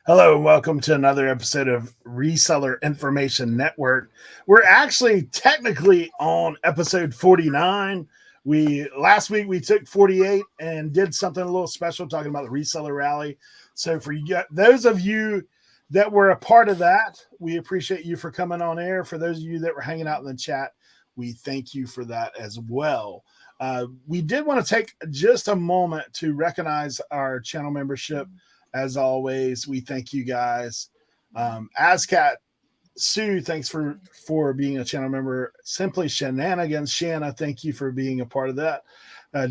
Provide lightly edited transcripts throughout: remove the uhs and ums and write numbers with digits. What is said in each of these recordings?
Hello, and welcome to another episode of Reseller Information Network. We're actually technically on episode 49. Last week we took 48 and did something a little special talking about the reseller rally. So for those of you that were a part of that, we appreciate you for coming on air. For those of you that were hanging out in the chat, we thank you for that as well. We did want to take just a moment to recognize our channel membership. As always, we thank you guys. Ascat Sue, thanks for being a channel member. Simply Shenanigans Shanna, thank you for being a part of that.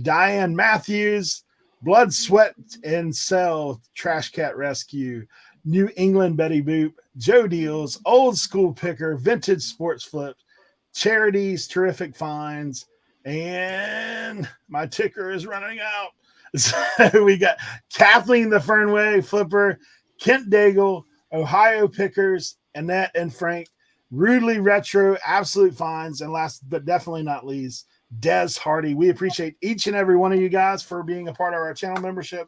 Diane Matthews, Blood, Sweat, and Cell, Trash Cat Rescue, New England Betty Boop, Joe Deals, Old School Picker, Vintage Sports Flips, Charities, Terrific Finds, and my ticker is running out. So we got Kathleen the Fernway Flipper, Kent Daigle, Ohio Pickers, Annette and Frank, Rudely Retro, Absolute Finds, and last but definitely not least, Des Hardy. We appreciate each and every one of you guys for being a part of our channel membership.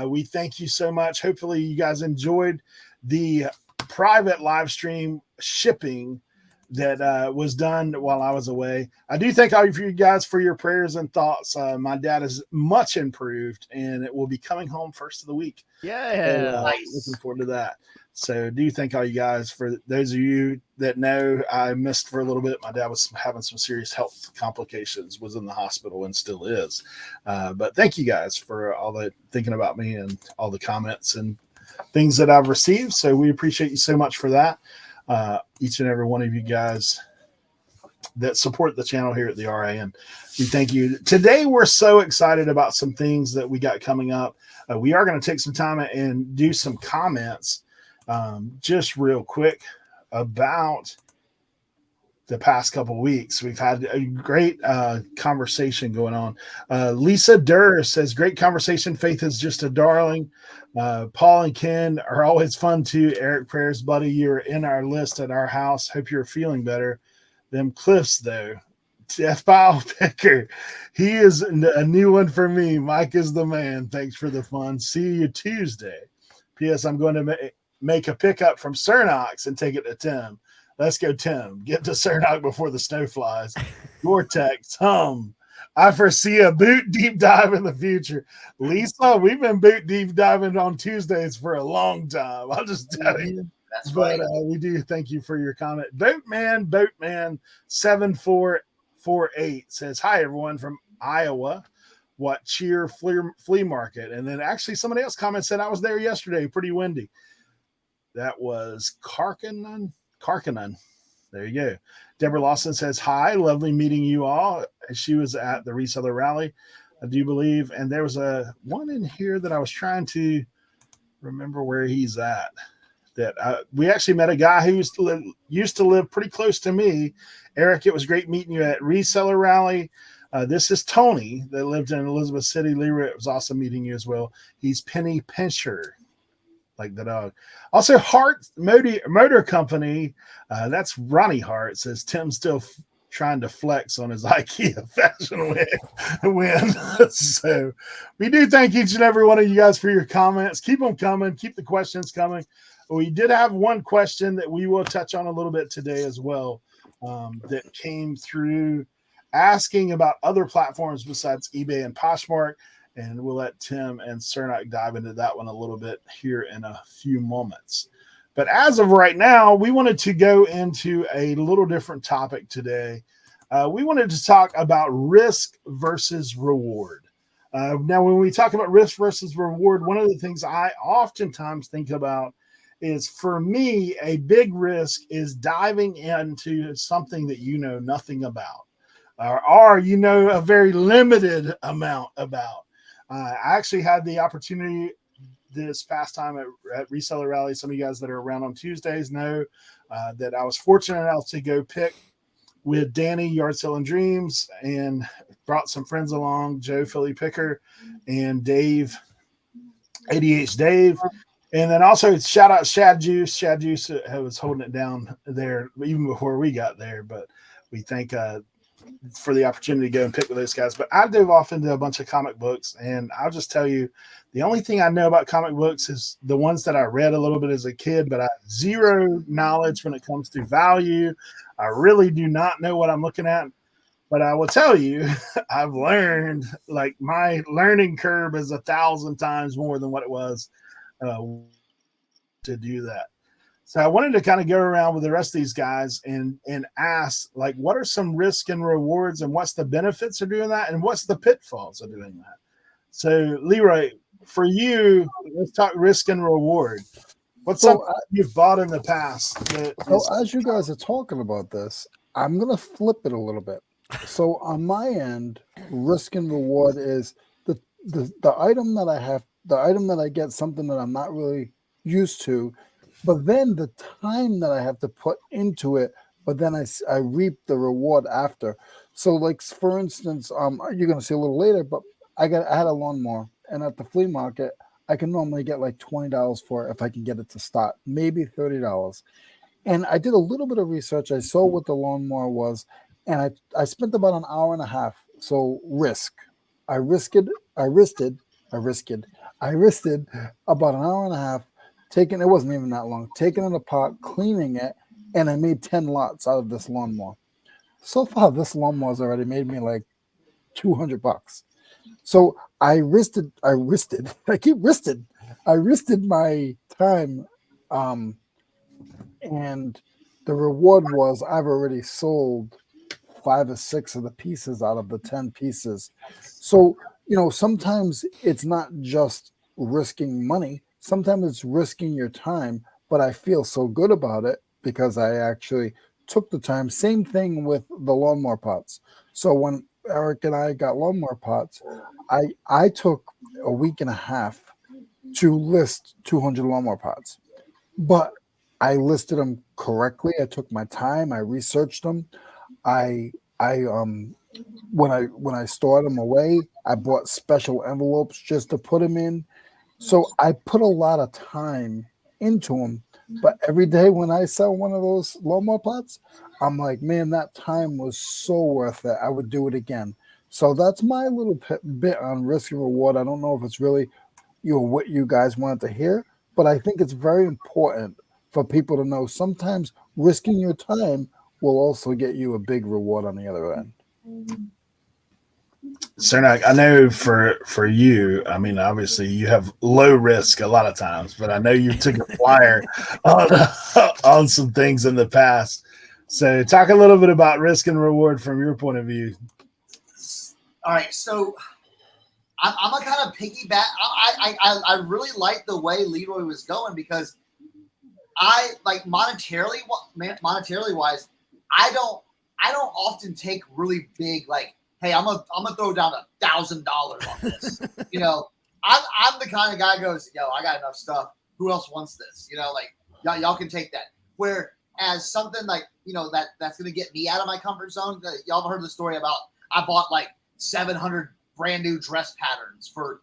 We thank you so much. Hopefully you guys enjoyed the private live stream shipping that was done while I was away. I do thank all of you guys for your prayers and thoughts. My dad is much improved, and it will be coming home first of the week. Yeah, nice. Looking forward to that. So do thank all you guys. For those of you that know, I missed for a little bit. My dad was having some serious health complications, was in the hospital and still is. But thank you guys for all the thinking about me and all the comments and things that I've received. So we appreciate you so much for that. Each and every one of you guys that support the channel here at the RIN. We thank you. Today, we're so excited about some things that we got coming up. We are going to take some time and do some comments just real quick about the past couple of weeks. We've had a great conversation going on. Lisa Durr says, great conversation. Faith is just a darling. Paul and Ken are always fun too. Eric, prayers, buddy. You're in our list at our house. Hope you're feeling better. Them Cliffs, though. Death Pile Picker. He is a new one for me. Mike is the man. Thanks for the fun. See you Tuesday. P.S. I'm going to make a pickup from Cernochs and take it to Tim. Let's go, Tim. Get to Cernoch before the snow flies. Gore-Tex, hum. I foresee a boot deep dive in the future. Lisa, we've been boot deep diving on Tuesdays for a long time. I'll just tell you. That's right. But we do thank you for your comment. Boatman7448 says, hi, everyone from Iowa. What cheer flea market. And then actually somebody else commented, I was there yesterday. Pretty windy. That was Karkanen. There you go. Deborah Lawson says, hi, lovely meeting you all. She was at the reseller rally, I do believe. And there was a one in here that I was trying to remember where he's at. That we actually met a guy who used to live pretty close to me. Eric, it was great meeting you at reseller rally. This is Tony that lived in Elizabeth City. Leroy, it was awesome meeting you as well. He's Penny Pincher. Like the dog. Also, Hart Motor Company. That's Ronnie Hart. Says Tim's still trying to flex on his IKEA fashion win. So we do thank each and every one of you guys for your comments. Keep them coming. Keep the questions coming. We did have one question that we will touch on a little bit today as well that came through asking about other platforms besides eBay and Poshmark. And we'll let Tim and Cernoch dive into that one a little bit here in a few moments. But as of right now, we wanted to go into a little different topic today. We wanted to talk about risk versus reward. Now, when we talk about risk versus reward, one of the things I oftentimes think about is, for me, a big risk is diving into something that you know nothing about, or you know a very limited amount about. I actually had the opportunity this past time at Reseller Rally. Some of you guys that are around on Tuesdays know that I was fortunate enough to go pick with Danny, Yard Selling Dreams, and brought some friends along, Joe Philly Picker and Dave, ADH Dave. And then also shout out Shad Juice. Shad Juice was holding it down there even before we got there. But we thank for the opportunity to go and pick with those guys. But I dove off into a bunch of comic books, and I'll just tell you, the only thing I know about comic books is the ones that I read a little bit as a kid, but I have zero knowledge when it comes to value. I really do not know what I'm looking at. But I will tell you, I've learned, like, my learning curve is 1,000 times more than what it was uh, to do that. So I wanted to kind of go around with the rest of these guys and ask, like, what are some risks and rewards, and what's the benefits of doing that, and what's the pitfalls of doing that? So, Leroy, for you, let's talk risk and reward. What's something you've bought in the past? As you guys are talking about this, I'm going to flip it a little bit. So on my end, risk and reward is the item that I have, the item that I get, something that I'm not really used to, but then the time that I have to put into it, but then I reap the reward after. So, like, for instance, you're going to see a little later, but I had a lawnmower, and at the flea market, I can normally get like $20 for it if I can get it to start, maybe $30. And I did a little bit of research. I saw what the lawnmower was, and I spent about an hour and a half. So I risked about an hour and a half, taking, it wasn't even that long, taking it apart, cleaning it, and I made 10 lots out of this lawnmower. So far, this lawnmower's already made me like $200. So I risted my time, and the reward was I've already sold 5 or 6 of the pieces out of the 10 pieces. So, sometimes it's not just risking money. Sometimes it's risking your time, but I feel so good about it because I actually took the time. Same thing with the lawnmower pots. So when Eric and I got lawnmower pots, I took a week and a half to list 200 lawnmower pots, but I listed them correctly. I took my time. I researched them. I when I stored them away, I bought special envelopes just to put them in. So I put a lot of time into them. But every day when I sell one of those lawnmower pots, I'm like, man, that time was so worth it. I would do it again. So that's my little bit on risk and reward. I don't know if it's really what you guys wanted to hear, but I think it's very important for people to know sometimes risking your time will also get you a big reward on the other end. Cernoch, I know for you, I mean, obviously you have low risk a lot of times, but I know you took a flyer on some things in the past. So talk a little bit about risk and reward from your point of view. All right, so I'm a kind of piggyback. I really like the way Leroy was going because I like monetarily wise, I don't often take really big, like, hey, I'm gonna throw down $1,000 on this. I'm the kind of guy who goes, yo, I got enough stuff. Who else wants this? Like y'all can take that. Whereas something like that's gonna get me out of my comfort zone. Y'all have heard the story about I bought like 700 brand new dress patterns for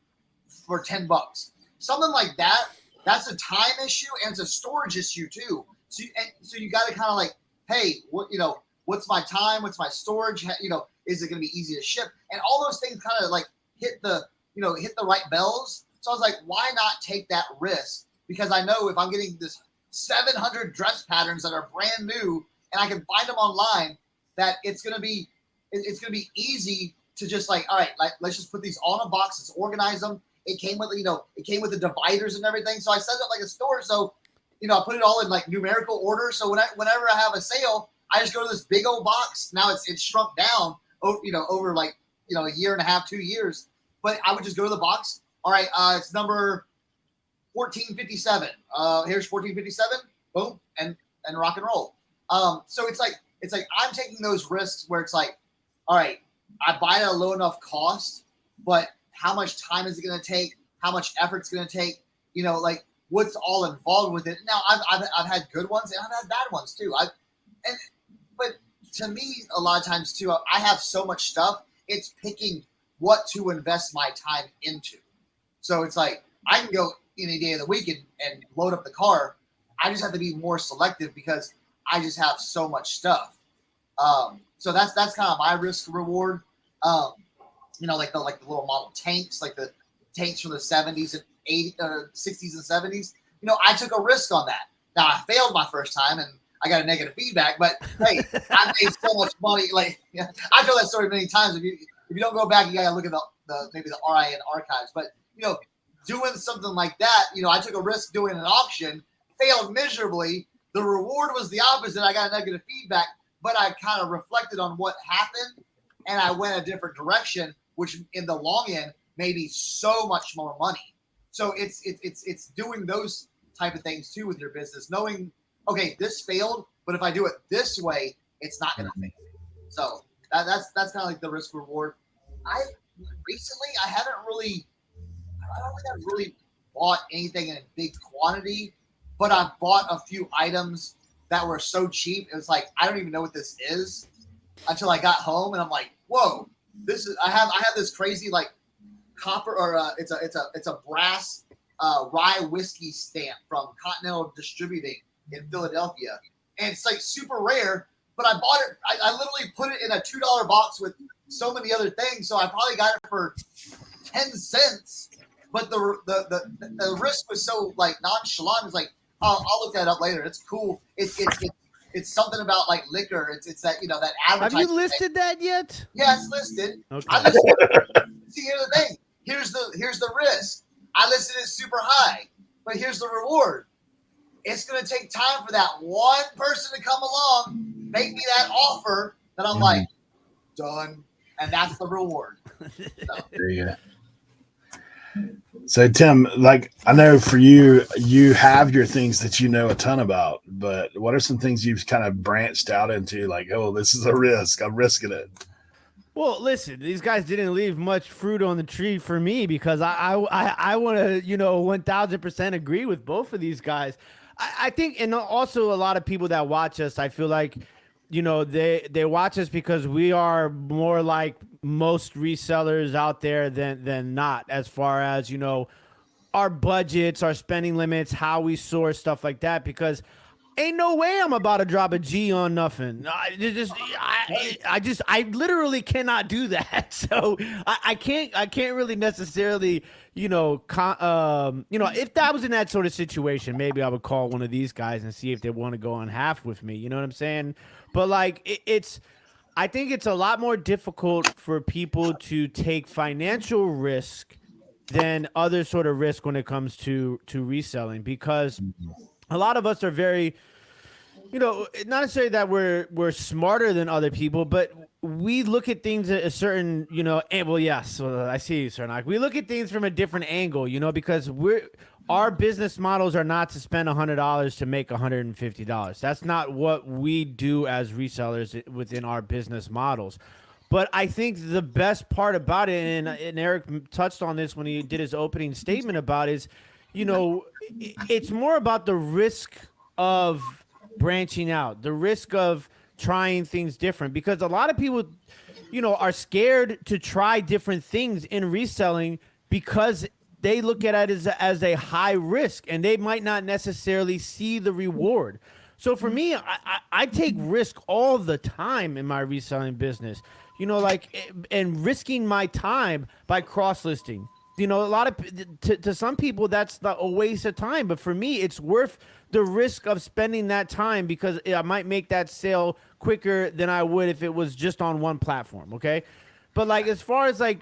$10. Something like that. That's a time issue and it's a storage issue too. So you got to kind of like, hey, what's my time? What's my storage? Is it going to be easy to ship? And all those things kind of like hit the right bells. So I was like, why not take that risk? Because I know if I'm getting this 700 dress patterns that are brand new and I can find them online, that it's going to be easy to just like, all right, let's just put these all in a box. Let's organize them. It came with the dividers and everything. So I set up like a store. So, I put it all in like numerical order. So whenever I have a sale, I just go to this big old box. Now it's shrunk down, over like, a year and a half, 2 years. But I would just go to the box. All right, it's number 1457. Here's 1457. Boom, and rock and roll. So it's like I'm taking those risks where it's like, all right, I buy it at a low enough cost, but how much time is it going to take? How much effort it's going to take? Like what's all involved with it. Now I've had good ones and I've had bad ones too. But to me, a lot of times too, I have so much stuff. It's picking what to invest my time into. So it's like I can go any day of the week and load up the car. I just have to be more selective because I just have so much stuff. So that's kind of my risk reward. You know, like the little model tanks, like the tanks from the 70s and 80s, 60s and 70s. You know, I took a risk on that. Now I failed my first time and I got a negative feedback, but hey, I made so much money. Like, yeah, I told that story many times. If you don't go back, you gotta look at maybe the RIN archives. But you know, doing something like that, you know, I took a risk doing an auction, failed miserably. The reward was the opposite. I got negative feedback, but I kind of reflected on what happened and I went a different direction, which in the long end made me so much more money. So it's doing those type of things too with your business, knowing, okay, this failed, but if I do it this way, it's not going to fail. So that's kind of like the risk reward. I don't think I've really bought anything in a big quantity, but I've bought a few items that were so cheap. It was like, I don't even know what this is until I got home and I'm like, whoa, I have this crazy like copper or it's a brass rye whiskey stamp from Continental Distributing in Philadelphia. And it's like super rare, but I bought it. I literally put it in a $2 box with so many other things. So I probably got it for 10 cents, but the risk was so like nonchalant. It's like, I'll look that up later. It's cool. It's something about like liquor. It's that, you know, that advertising. Have you listed that yet? Yeah, it's listed. Okay. I listed it. See, here's the thing. Here's the risk. I listed it super high, but here's the reward. It's going to take time for that one person to come along, make me that offer that I'm like, done. And that's the reward. So. There you go. So Tim, like I know for you, you have your things that you know a ton about, but what are some things you've kind of branched out into? Like, oh, this is a risk. I'm risking it. Well, listen, these guys didn't leave much fruit on the tree for me because I want to, you know, 1000% agree with both of these guys. I think, and also a lot of people that watch us, I feel like, you know, they watch us because we are more like most resellers out there than not, as far as, you know, our budgets, our spending limits, how we source, stuff like that, because ain't no way I'm about to drop a G on nothing. I literally cannot do that. So I can't really necessarily, you know, if that was in that sort of situation, maybe I would call one of these guys and see if they want to go on half with me. You know what I'm saying? But like, I think it's a lot more difficult for people to take financial risk than other sort of risk when it comes to reselling, because a lot of us are very, you know, not necessarily that we're smarter than other people, but we look at things at a certain, you know, well, yes, I see you, Cernoch. We look at things from a different angle, you know, because our business models are not to spend $100 to make $150. That's not what we do as resellers within our business models. But I think the best part about it, and Eric touched on this when he did his opening statement about, is, you know, it's more about the risk of branching out, the risk of trying things different, because a lot of people, you know, are scared to try different things in reselling because they look at it as a high risk and they might not necessarily see the reward. So for me, I take risk all the time in my reselling business, you know, like, and risking my time by cross-listing. You know, a lot of, to some people, that's a waste of time. But for me, it's worth the risk of spending that time because I might make that sale quicker than I would if it was just on one platform. Okay. But like, as far as like,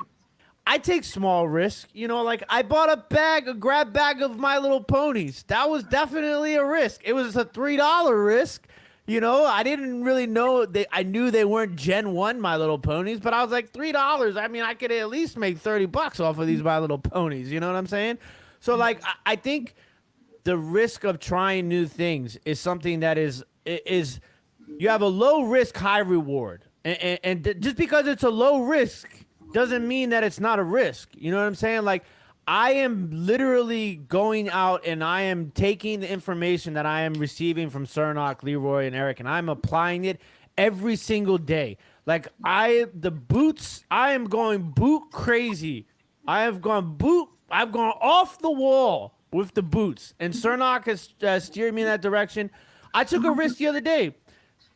I take small risk, you know, like I bought a grab bag of My Little Ponies. That was definitely a risk. It was a $3 risk. You know, I didn't really know I knew they weren't Gen 1 My Little Ponies, but I was like, $3. I mean, I could at least make $30 off of these My Little Ponies. You know what I'm saying? So like, I think the risk of trying new things is something that is you have a low risk, high reward. And just because it's a low risk doesn't mean that it's not a risk. You know what I'm saying? Like, I am literally going out and I am taking the information that I am receiving from Cernoch, Leroy, and Eric, and I'm applying it every single day. Like, the boots, I am going boot crazy. I've gone off the wall with the boots, and Cernoch has steered me in that direction. I took a risk the other day.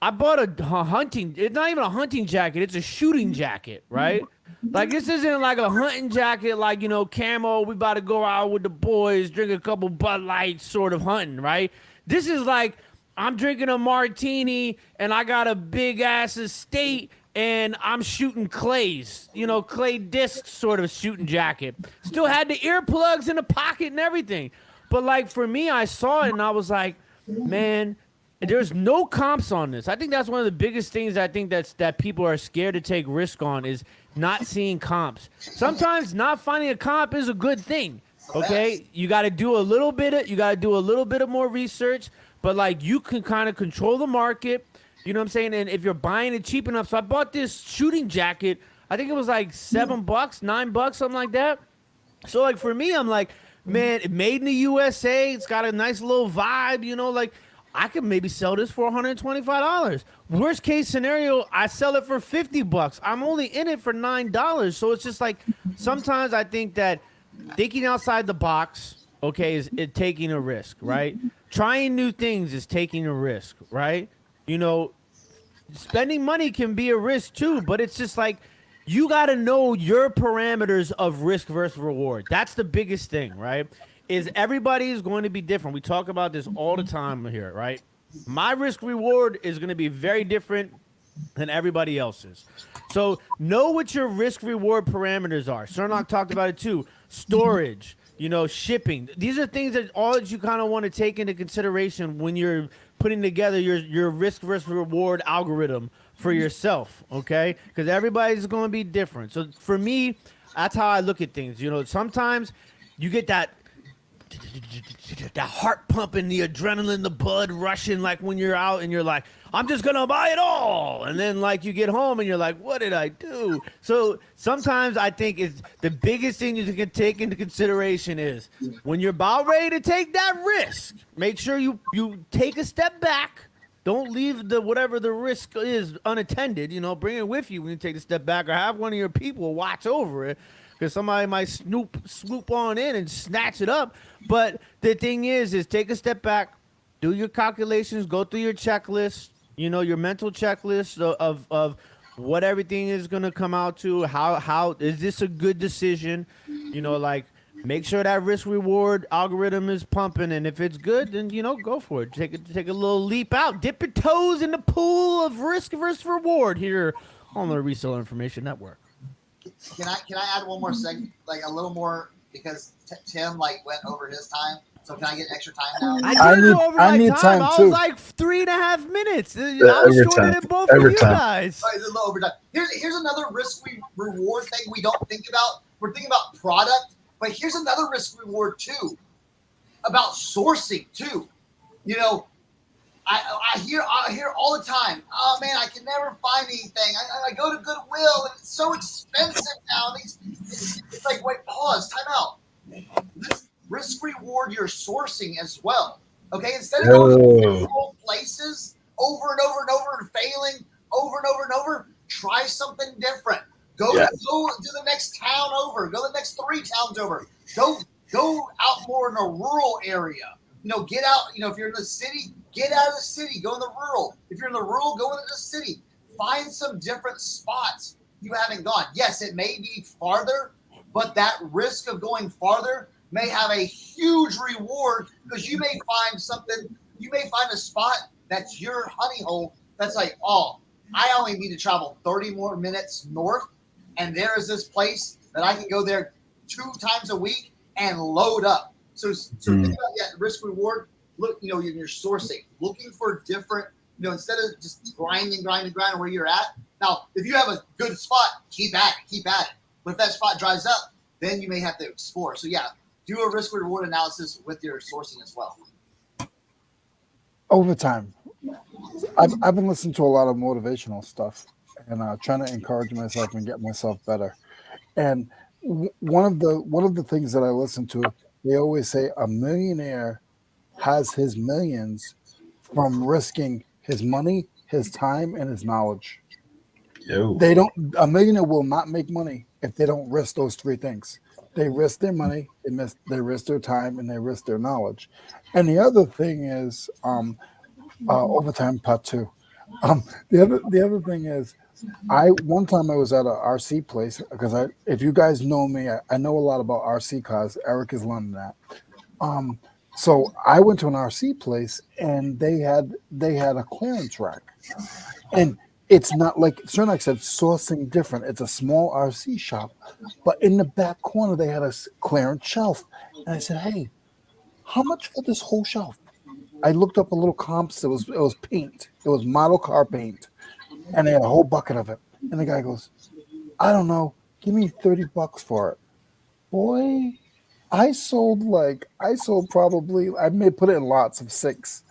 I bought a hunting. It's not even a hunting jacket. It's a shooting jacket, right? Like this isn't like a hunting jacket, like camo. We about to go out with the boys, drink a couple Bud Lights, sort of hunting, right? This is like I'm drinking a martini and I got a big ass estate and I'm shooting clays, clay discs, sort of shooting jacket. Still had the earplugs in the pocket and everything, but like for me, I saw it and I was like, man. There's no comps on this. I think that's one of the biggest things I think that people are scared to take risk on is not seeing comps. Sometimes not finding a comp is a good thing. Okay, you got to do a little bit of more research, but like you can kind of control the market. You know what I'm saying? And if you're buying it cheap enough, so I bought this shooting jacket. I think it was like $7, $9, something like that. So like for me, I'm like, man, made in the USA. It's got a nice little vibe. Like. I could maybe sell this for $125. Worst case scenario, I sell it for $50. I'm only in it for $9. So it's just like sometimes I think that thinking outside the box, okay, is it taking a risk, right? Trying new things is taking a risk, right? Spending money can be a risk too, but it's just like you got to know your parameters of risk versus reward. That's the biggest thing, right? Is everybody is going to be different. We talk about this all the time here, right? My risk reward is going to be very different than everybody else's. So know what your risk reward parameters are. Cernoch talked about it too. Storage, shipping. These are things that you kind of want to take into consideration when you're putting together your risk versus reward algorithm for yourself, okay? Because everybody's going to be different. So for me, that's how I look at things. Sometimes you get that heart pumping, the adrenaline, the blood rushing, like when you're out and you're like, I'm just gonna buy it all, and then like you get home and you're like, what did I do? So sometimes I think it's the biggest thing you can take into consideration is when you're about ready to take that risk, make sure you take a step back. Don't leave whatever the risk is unattended. Bring it with you when you take a step back, or have one of your people watch over it. Because somebody might swoop on in and snatch it up. But the thing is take a step back, do your calculations, go through your checklist, your mental checklist of what everything is going to come out to. How is this a good decision? Like make sure that risk reward algorithm is pumping. And if it's good, then, go for it. Take a little leap out. Dip your toes in the pool of risk versus reward here on the Reseller Information Network. Can I add one more segment, like a little more, because Tim went over his time. So can I get extra time now? I need time I too. was like 3.5 minutes. I was shorter than both of you guys. Right, a little overtime. Here's another risk reward thing we don't think about. We're thinking about product, but here's another risk reward too, about sourcing too. I hear all the time, oh man, I can never find anything. I go to Goodwill and it's so expensive now. It's like, wait, pause, time out. Let's risk reward your sourcing as well. Okay, instead of going to places over and over and over and failing over and over and over, try something different. Go to the next town over. Go the next 3 towns over. Go out more in a rural area. Get out. If you're in the city, get out of the city. Go in the rural. If you're in the rural, go into the city. Find some different spots you haven't gone. Yes, it may be farther, but that risk of going farther may have a huge reward, because you may find something. You may find a spot that's your honey hole. That's like, oh, I only need to travel 30 more minutes north, and there is this place that I can go there 2 times a week and load up. So think about that risk reward. Look, in your sourcing, looking for different, instead of just grinding where you're at. Now, if you have a good spot, keep at it. But if that spot dries up, then you may have to explore. So yeah, do a risk reward analysis with your sourcing as well. Overtime. I've been listening to a lot of motivational stuff and trying to encourage myself and get myself better. And one of the things that I listen to, they always say a millionaire has his millions from risking his money, his time, and his knowledge. A millionaire will not make money if they don't risk those 3 things. They risk their money, they risk their time, and they risk their knowledge. And the other thing is overtime part 2. The other thing is, one time I was at a RC place because if you guys know me, I know a lot about RC cars. Eric is learning that. So I went to an RC place and they had a clearance rack, and it's not like Cernoch said, sourcing different. It's a small RC shop, but in the back corner they had a clearance shelf, and I said, "Hey, how much for this whole shelf?" I looked up a little comps. It was paint. It was model car paint, and they had a whole bucket of it. And the guy goes, "I don't know. Give me $30 for it." Boy, I sold probably, I may put it in lots of 6,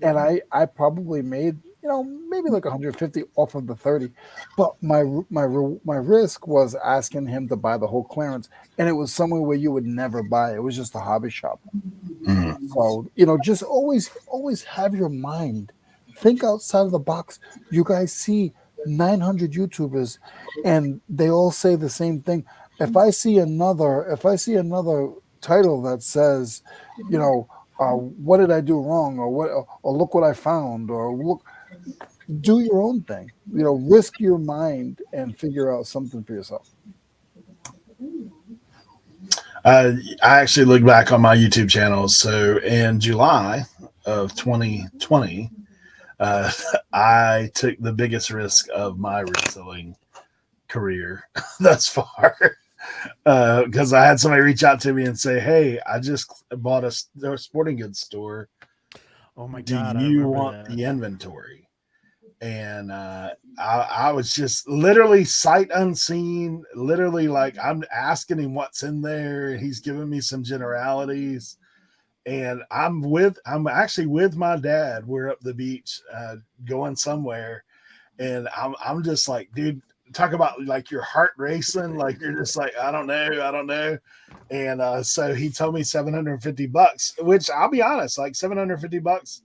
and I probably made, maybe like 150 off of the 30. But my risk was asking him to buy the whole clearance, and it was somewhere where you would never buy. It was just a hobby shop. So, just always have your mind. Think outside of the box. You guys see 900 YouTubers and they all say the same thing. If I see another title that says, what did I do wrong, or look what I found, or look, do your own thing. Risk your mind and figure out something for yourself. I actually look back on my YouTube channel. So in July of 2020, I took the biggest risk of my reselling career thus far, because I had somebody reach out to me and say, "Hey, I just bought a sporting goods store. Oh my God. Do you want the inventory?" And I was just literally sight unseen, literally like I'm asking him what's in there. He's giving me some generalities, and I'm actually with my dad. We're up the beach, going somewhere, and I'm just like, dude, talk about like your heart racing, like you're just like, I don't know. And so he told me $750, which I'll be honest, like $750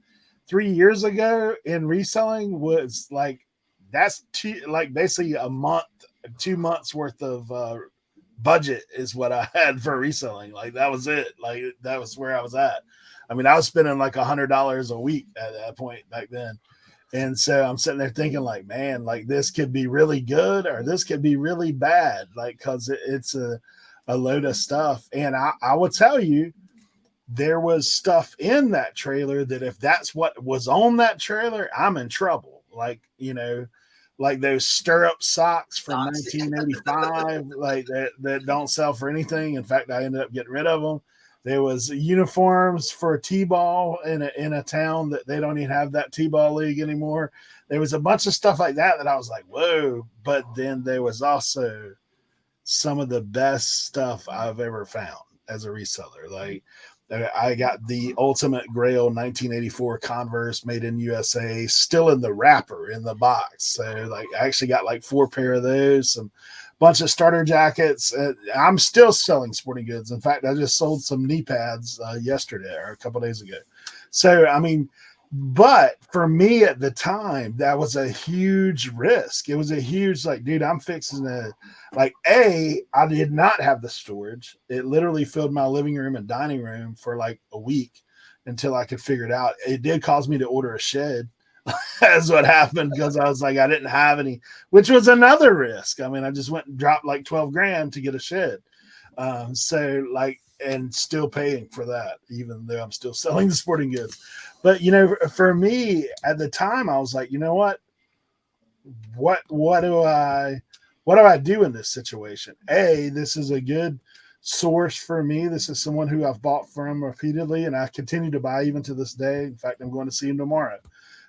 3 years ago in reselling was like, that's basically a month, 2 months worth of budget is what I had for reselling. Like that was it. Like that was where I was at. I mean, I was spending like $100 a week at that point back then. And so I'm sitting there thinking like, man, like this could be really good or this could be really bad. Like, cause it's a load of stuff. And I will tell you, there was stuff in that trailer that if that's what was on that trailer, I'm in trouble. Like, like those stirrup socks from 1985, like that don't sell for anything. In fact, I ended up getting rid of them. There was uniforms for T-ball in a town that they don't even have that T-ball league anymore. There was a bunch of stuff like that I was like, whoa. But then there was also some of the best stuff I've ever found as a reseller. Like I got the Ultimate Grail 1984 Converse made in USA, still in the wrapper in the box. So like I actually got like 4 pair of those, some bunch of starter jackets. I'm still selling sporting goods. In fact, I just sold some knee pads yesterday or a couple days ago. So I mean, but for me at the time, that was a huge risk. It was a huge, like, dude, I'm fixing to, like, I did not have the storage. It literally filled my living room and dining room for like a week until I could figure it out. It did cause me to order a shed. That's what happened, because I was like, I didn't have any, which was another risk. I mean, I just went and dropped like 12 grand to get a shed. So like, and still paying for that, even though I'm still selling the sporting goods. But, for me at the time, I was like, you know what do I do in this situation? This is a good source for me. This is someone who I've bought from repeatedly, and I continue to buy even to this day. In fact, I'm going to see him tomorrow.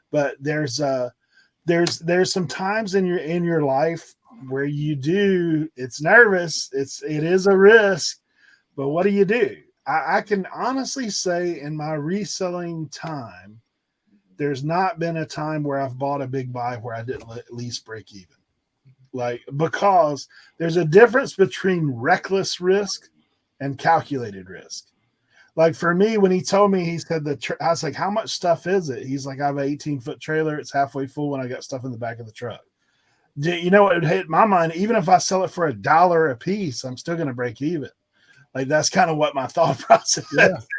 But there's some times in your life where it's nervous. It is a risk, but what do? I can honestly say in my reselling time, there's not been a time where I've bought a big buy where I didn't at least break even. Like, because there's a difference between reckless risk and calculated risk. Like for me, when he told me, he said I was like, how much stuff is it? He's like, I have an 18-foot trailer. It's halfway full and I got stuff in the back of the truck. You know what would hit my mind? Even if I sell it for $1 a piece, I'm still going to break even. Like that's kind of what my thought process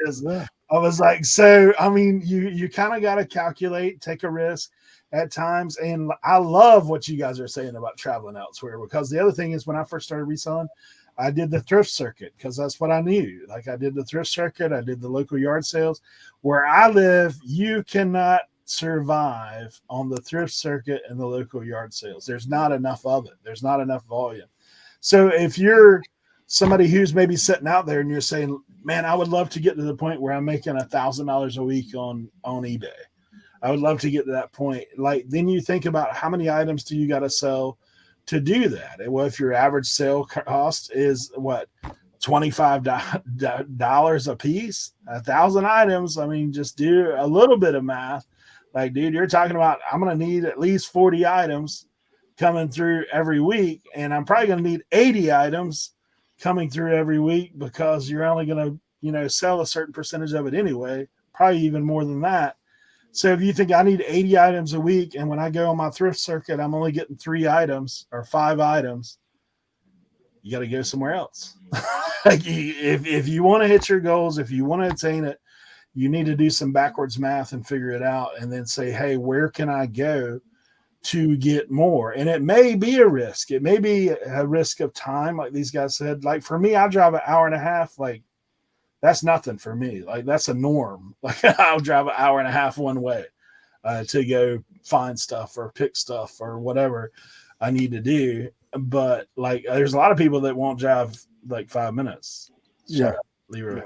is. Yeah. I was like, so I mean, you kind of got to calculate, take a risk, at times. And I love what you guys are saying about traveling elsewhere, because the other thing is, when I first started reselling, I did the thrift circuit because that's what I knew. Like, I did the thrift circuit, I did the local yard sales. Where I live, you cannot survive on the thrift circuit and the local yard sales. There's not enough of it. There's not enough volume. So if you're somebody who's maybe sitting out there and you're saying, man, I would love to get to the point where I'm making $1,000 a week on eBay. I would love to get to that point. Like, then you think about how many items do you got to sell to do that? And well, if your average sale cost is what, $25 a piece, 1,000 items. I mean, just do a little bit of math. Like, dude, you're talking about, I'm going to need at least 40 items coming through every week. And I'm probably going to need 80 items coming through every week, because you're only going to, sell a certain percentage of it anyway, probably even more than that. So if you think I need 80 items a week, and when I go on my thrift circuit, I'm only getting 3 items or 5 items, you got to go somewhere else. Like, if you want to hit your goals, if you want to attain it, you need to do some backwards math and figure it out, and then say, hey, where can I go to get more? And it may be a risk. It may be a risk of time, like these guys said. Like, for me, I drive an hour and a half. Like, that's nothing for me. Like, that's a norm. Like, I'll drive an hour and a half one way to go find stuff or pick stuff or whatever I need to do. But like, there's a lot of people that won't drive like 5 minutes. Yeah. Leroy.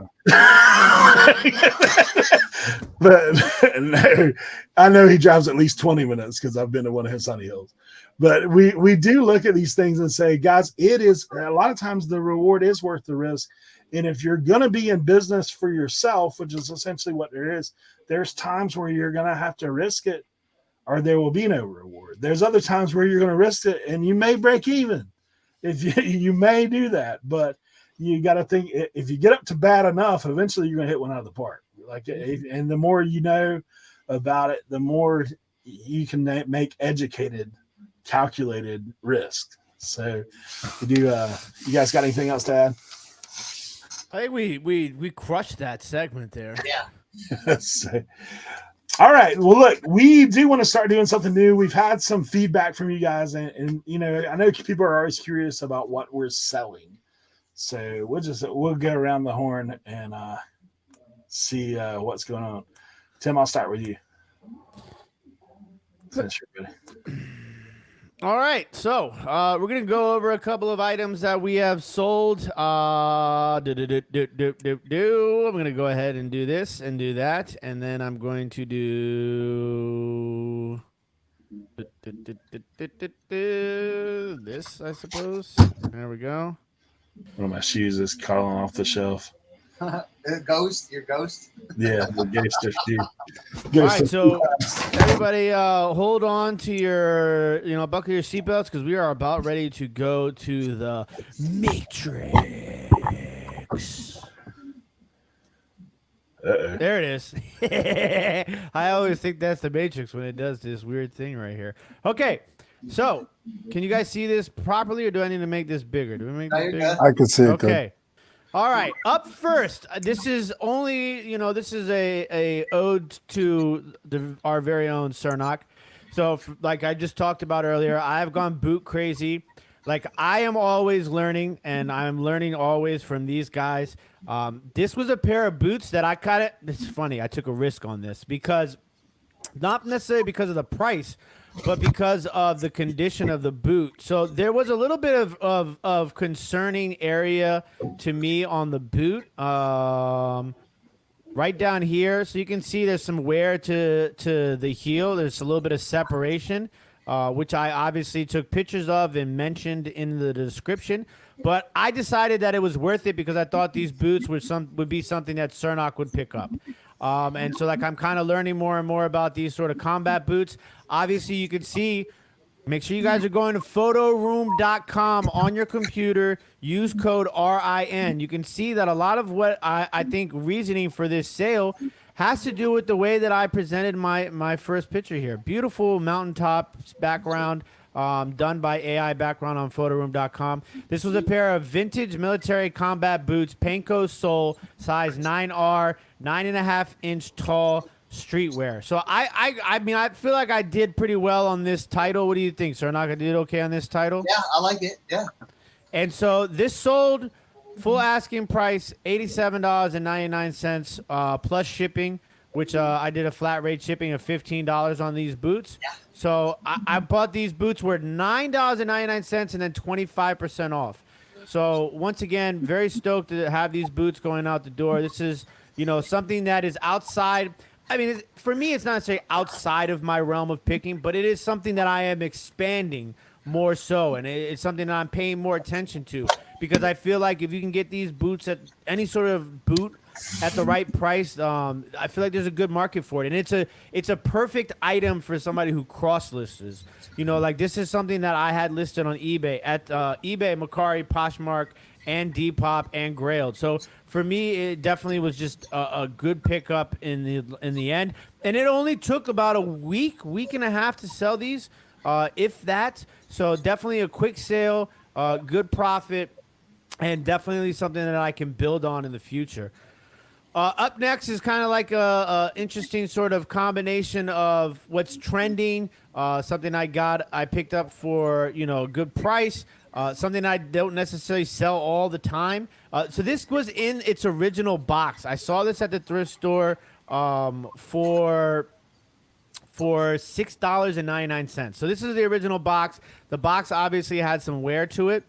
But no, I know he drives at least 20 minutes because I've been to one of his sunny hills. But we do look at these things and say, guys, it is a lot of times the reward is worth the risk. And if you're going to be in business for yourself, which is essentially what there is, there's times where you're going to have to risk it or there will be no reward. There's other times where you're going to risk it and you may break even. If you may do that, but you got to think, if you get up to bad enough, eventually you're going to hit one out of the park. Like, and the more you know about it, the more you can make educated, calculated risk. So, you guys got anything else to add? I think we crushed that segment there. Yeah. So, all right. Well, look, we do want to start doing something new. We've had some feedback from you guys, and I know people are always curious about what we're selling. So we'll go around the horn and see what's going on. Tim, I'll start with you. Since you're ready. All right, so we're gonna go over a couple of items that we have sold. I'm gonna go ahead and do this and do that, and then I'm going to do this, I suppose. There we go. One of my shoes is calling off the shelf. Ghost, your ghost. Yeah, the ghost of shoe. All right, so everybody, hold on to your, buckle your seatbelts, because we are about ready to go to the Matrix. Uh-oh. There it is. I always think that's the Matrix when it does this weird thing right here. Okay, so can you guys see this properly, or do I need to make this bigger? Do we make this bigger? I can see it. Okay. All right. Up first, this is only, this is a ode to our very own Cernoch. So, like I just talked about earlier, I've gone boot crazy. Like, I am always learning, and I'm learning always from these guys. This was a pair of boots that it's funny, I took a risk on this, because not necessarily because of the price, but because of the condition of the boot. So there was a little bit of concerning area to me on the boot, right down here. So you can see there's some wear to the heel. There's a little bit of separation, which I obviously took pictures of and mentioned in the description. But I decided that it was worth it because I thought these boots would be something that Cernoch would pick up. And so, like, I'm kind of learning more and more about these sort of combat boots. Obviously, you can see, make sure you guys are going to photoroom.com on your computer. Use code RIN. You can see that a lot of what I think reasoning for this sale has to do with the way that I presented my first picture here. Beautiful mountaintop background. Done by AI background on photoroom.com. This was a pair of vintage military combat boots, Panko sole, size 9R, 9.5-inch tall, streetwear. So I mean, I feel like I did pretty well on this title. What do you think, Cernoch? I did okay on this title? Yeah, I like it. Yeah. And so this sold full asking price, $87.99 plus shipping, which I did a flat rate shipping of $15 on these boots. Yeah. So I bought these boots were $9.99 and then 25% off. So once again, very stoked to have these boots going out the door. This is, something that is outside. I mean, for me, it's not necessarily outside of my realm of picking, but it is something that I am expanding more so, and it's something that I'm paying more attention to, because I feel like if you can get these boots at any sort of boot at the right price, I feel like there's a good market for it, and it's a perfect item for somebody who cross lists. Like this is something that I had listed on eBay at eBay, Macari, Poshmark, and Depop and Grailed. So for me, it definitely was just a good pickup in the end, and it only took about a week and a half to sell these, if that. So definitely a quick sale, good profit, and definitely something that I can build on in the future. Up next is kind of like a interesting sort of combination of what's trending, something I picked up for a good price, something I don't necessarily sell all the time. So this was in its original box. I saw this at the thrift store for $6.99. So this is the original box. The box obviously had some wear to it.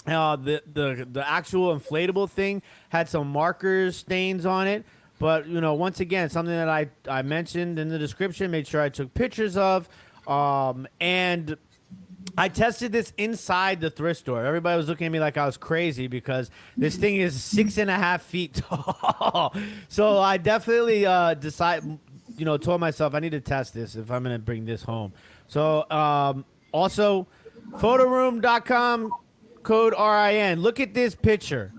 The actual inflatable thing had some marker stains on it, but once again, something that I mentioned in the description, made sure I took pictures of, and I tested this inside the thrift store. Everybody was looking at me like I was crazy because this thing is 6.5 feet tall. So I definitely told myself I need to test this if I'm going to bring this home. So also, photoroom.com. code RIN. Look at this picture.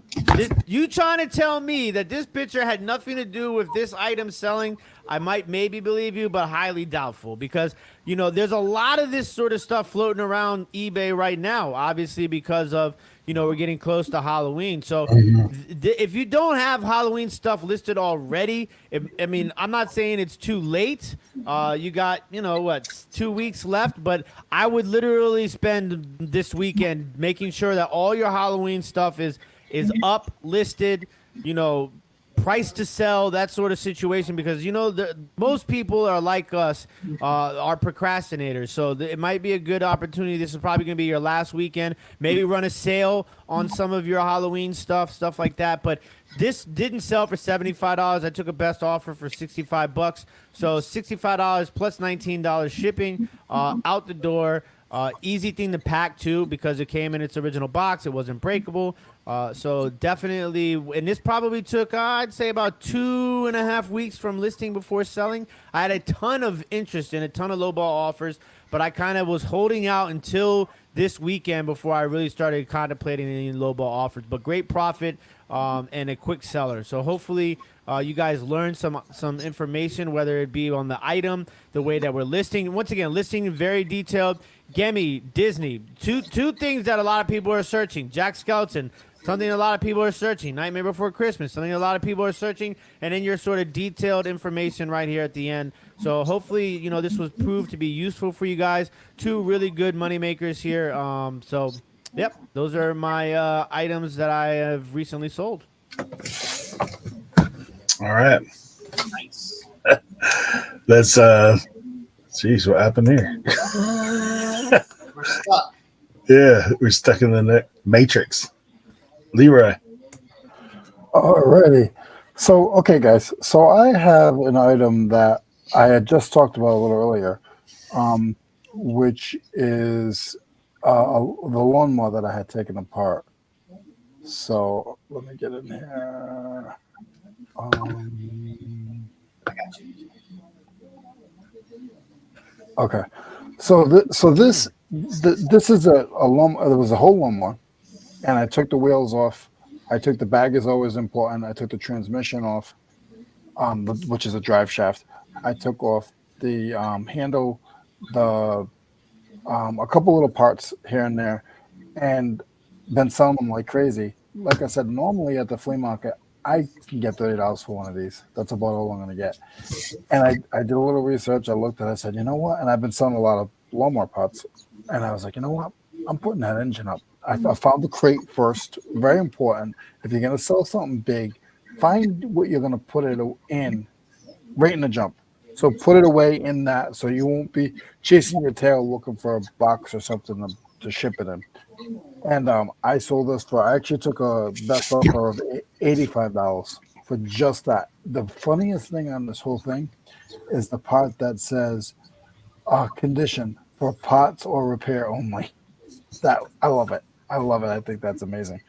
You trying to tell me that this picture had nothing to do with this item selling? I might maybe believe you, but highly doubtful, because there's a lot of this sort of stuff floating around eBay right now, obviously because of we're getting close to Halloween. So if you don't have Halloween stuff listed already, I'm not saying it's too late. You got 2 weeks left, but I would literally spend this weekend making sure that all your Halloween stuff is up, listed, price to sell, that sort of situation, because most people are like us, are procrastinators. So it might be a good opportunity. This is probably going to be your last weekend. Maybe run a sale on some of your Halloween stuff like that. But this didn't sell for $75. I took a best offer for $65. So $65 plus $19 shipping, out the door. Easy thing to pack too, because it came in its original box. It wasn't breakable. So definitely, and this probably took, I'd say, about 2.5 weeks from listing before selling. I had a ton of interest in a ton of lowball offers, but I kind of was holding out until this weekend before I really started contemplating any lowball offers. But great profit, and a quick seller. So hopefully you guys learned some information, whether it be on the item, the way that we're listing. Once again, listing very detailed. Gemi, Disney, two things that a lot of people are searching. Jack Skeleton, something a lot of people are searching. Nightmare Before Christmas, something a lot of people are searching. And then your sort of detailed information right here at the end. So hopefully, this was proved to be useful for you guys. Two really good money makers here. So, yep, those are my items that I have recently sold. All right. Nice. Let's Jeez, what happened here? We're stuck. Yeah, we're stuck in the matrix. Leroy. Alrighty. So, okay, guys. So I have an item that I had just talked about a little earlier, which is the lawnmower that I had taken apart. So let me get in here. I got you. Okay, so this is a lawnmower. There was a whole lawnmower, and I took the wheels off. I took the bag, is always important. I took the transmission off, which is a drive shaft. I took off the handle, a couple little parts here and there, and been selling them like crazy. Like I said, normally at the flea market, I can get $30 for one of these. That's about all I'm going to get. And I did a little research. I looked at it. I said, you know what? And I've been selling a lot of lawnmower parts. And I was like, you know what? I'm putting that engine up. I found the crate first. Very important. If you're going to sell something big, find what you're going to put it in right in the jump. So put it away in that so you won't be chasing your tail looking for a box or something to ship it in. And I sold this I actually took a best offer of $85 for just that. The funniest thing on this whole thing is the part that says condition for parts or repair only. That I love it. I think that's amazing.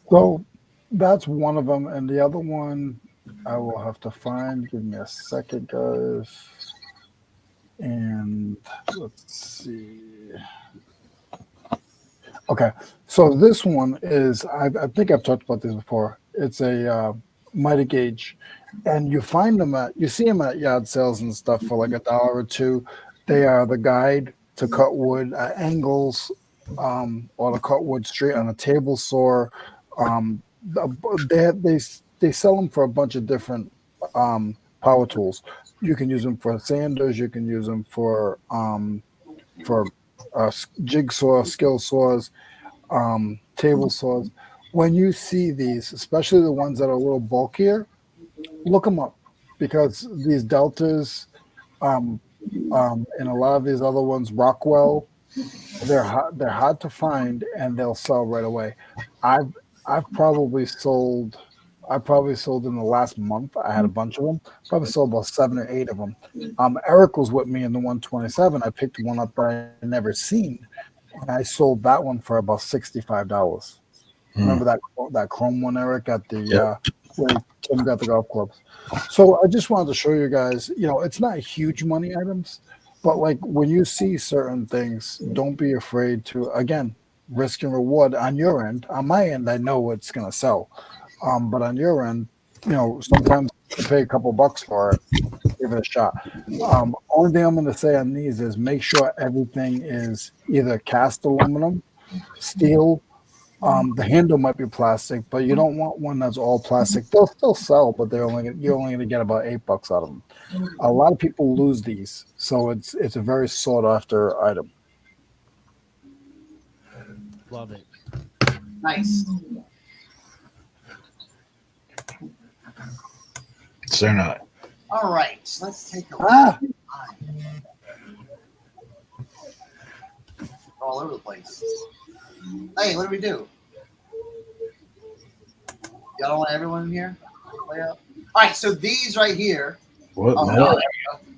So that's one of them. And the other one I will have to find. Give me a second, guys. And let's see. Okay, so this one is, I think I've talked about this before. It's a mitre gauge, and you see them at yard sales and stuff for like $1 or $2. They are the guide to cut wood at angles, or to cut wood straight on a table saw. They sell them for a bunch of different power tools. You can use them for sanders. You can use them for jigsaw, skill saws, table saws. When you see these, especially the ones that are a little bulkier, look them up, because these Deltas and a lot of these other ones, Rockwell, they're hard to find and they'll sell right away. I've probably sold in the last month. I had a bunch of them. Probably sold about 7 or 8 of them. Eric was with me in the 127. I picked one up that I never seen, and I sold that one for about $65. Remember that chrome one, Eric, at the where Tim got the golf clubs. So I just wanted to show you guys. It's not huge money items, but like when you see certain things, don't be afraid to risk and reward on your end. On my end, I know it's going to sell. But on your end, sometimes you pay a couple bucks for it, give it a shot. Only thing I'm going to say on these is make sure everything is either cast aluminum, steel. The handle might be plastic, but you don't want one that's all plastic. They'll still sell, but you're only going to get about $8 out of them. A lot of people lose these, so it's a very sought after item. Love it. Nice. Cernoch. All right, so let's take a look. All over the place. Hey, what do we do? Y'all don't want everyone in here? All right, so these right here. What? Oh, No. there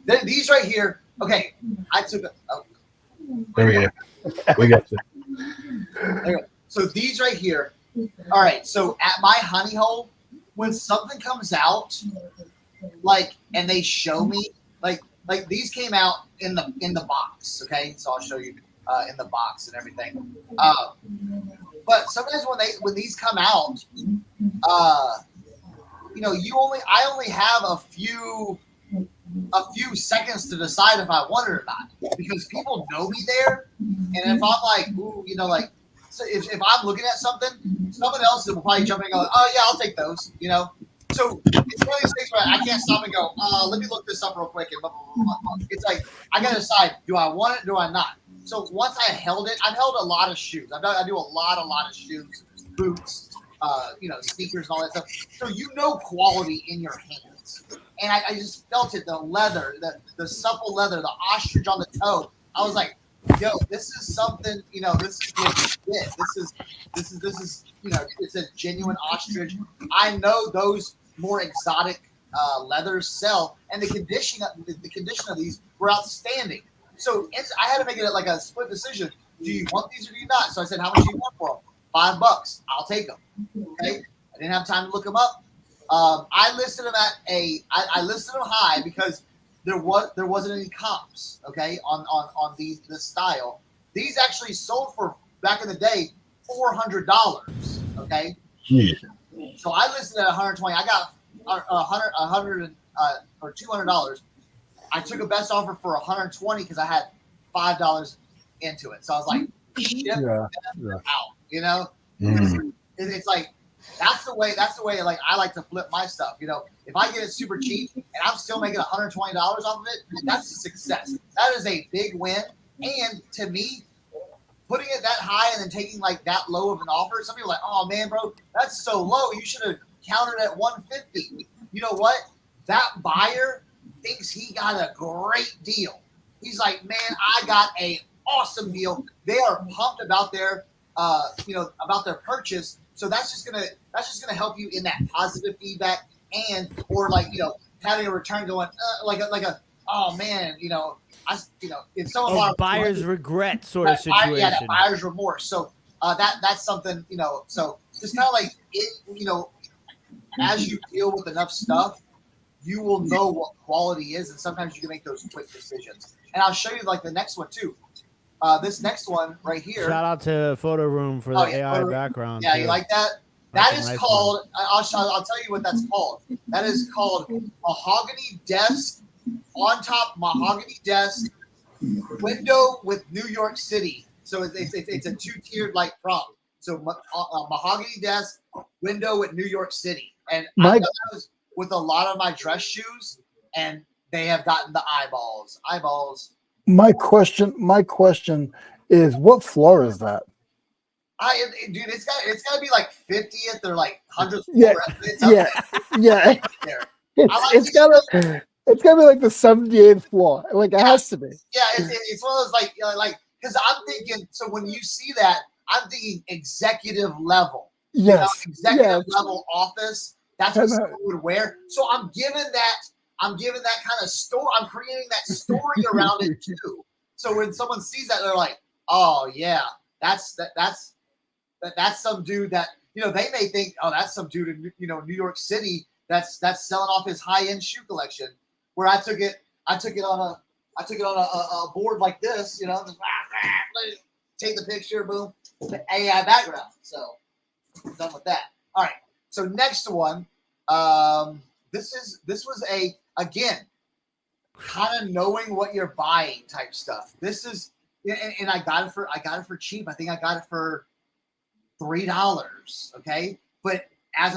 we go. These right here. Okay, I took a. Oh. There we go. We got you. There we go. So these right here. All right, so at my honey hole, when something comes out, and they show me, like these came out in the box. Okay, so I'll show you in the box and everything. But sometimes when these come out, I only have a few seconds to decide if I want it or not, because people know me there, and if I'm like, ooh, so if I'm looking at something, someone else will probably jump in and go, oh yeah, I'll take those, So it's one of these things where I can't stop and go, let me look this up real quick, and blah, blah, blah, blah. It's like I gotta decide, do I want it, do I not? So once I held it, I've held a lot of shoes. I do a lot of shoes, boots, sneakers and all that stuff. So quality in your hands. And I just felt it, the leather, the supple leather, the ostrich on the toe. I was like, yo, this is something, this is legit. This is it's a genuine ostrich. I know those more exotic leathers sell, and the condition of these were outstanding. So I had to make it like a split decision. Do you want these or do you not? So I said, how much do you want for them? $5. I'll take them. Okay. I didn't have time to look them up. I listed them I listed them high because there wasn't any comps. Okay. On this style. These actually sold for, back in the day, $400. Okay. Yeah. So I listed at 120. I got $100 or $200. I took a best offer for 120 because I had $5 into it. So I was like, ship out, Mm. It's like That's the way. Like I like to flip my stuff. You know, if I get it super cheap and I'm still making $120 off of it, that's a success. That is a big win. And to me, putting it that high and then taking like that low of an offer, some people are like, oh man, bro, that's so low. You should have countered at 150. You know what? That buyer thinks he got a great deal. He's like, man, I got a awesome deal. They are pumped about their, about their purchase. So that's just gonna help you in that positive feedback or like, having a return going like a oh man, if someone buyer's regret sort of situation. that buyer's remorse. So that's something, so just kind of like it, as you deal with enough stuff, you will know what quality is, and sometimes you can make those quick decisions. And I'll show you like the next one too. This next one right here. Shout out to Photoroom for the AI background. Yeah, too. you like that? That is called. I'll tell you what that's called. That is called mahogany desk on top mahogany desk window with New York City. So it's a 2-tiered like prompt. So mahogany desk window with New York City, and I done those with a lot of my dress shoes, and they have gotten the eyeballs. My question is, what floor is that? Dude, it's got to be like 50th or like 100th Yeah, floor. yeah. There. It's gotta be like the 78th floor. Like it has to be. Yeah, it's one of those like because I'm thinking. So when you see that, I'm thinking executive level. Yes, executive level office. That's what someone would wear. So I'm giving that kind of story. I'm creating that story around it too. So when someone sees that, they're like, "Oh yeah, that's some dude that they may think, oh, that's some dude in New York City that's selling off his high-end shoe collection." Where I took it on a board like this, just take the picture, boom, the AI background. So I'm done with that. All right. So next one, this was again kind of knowing what you're buying type stuff. This is, and I got it for cheap. I think I got it for $3. Okay, but as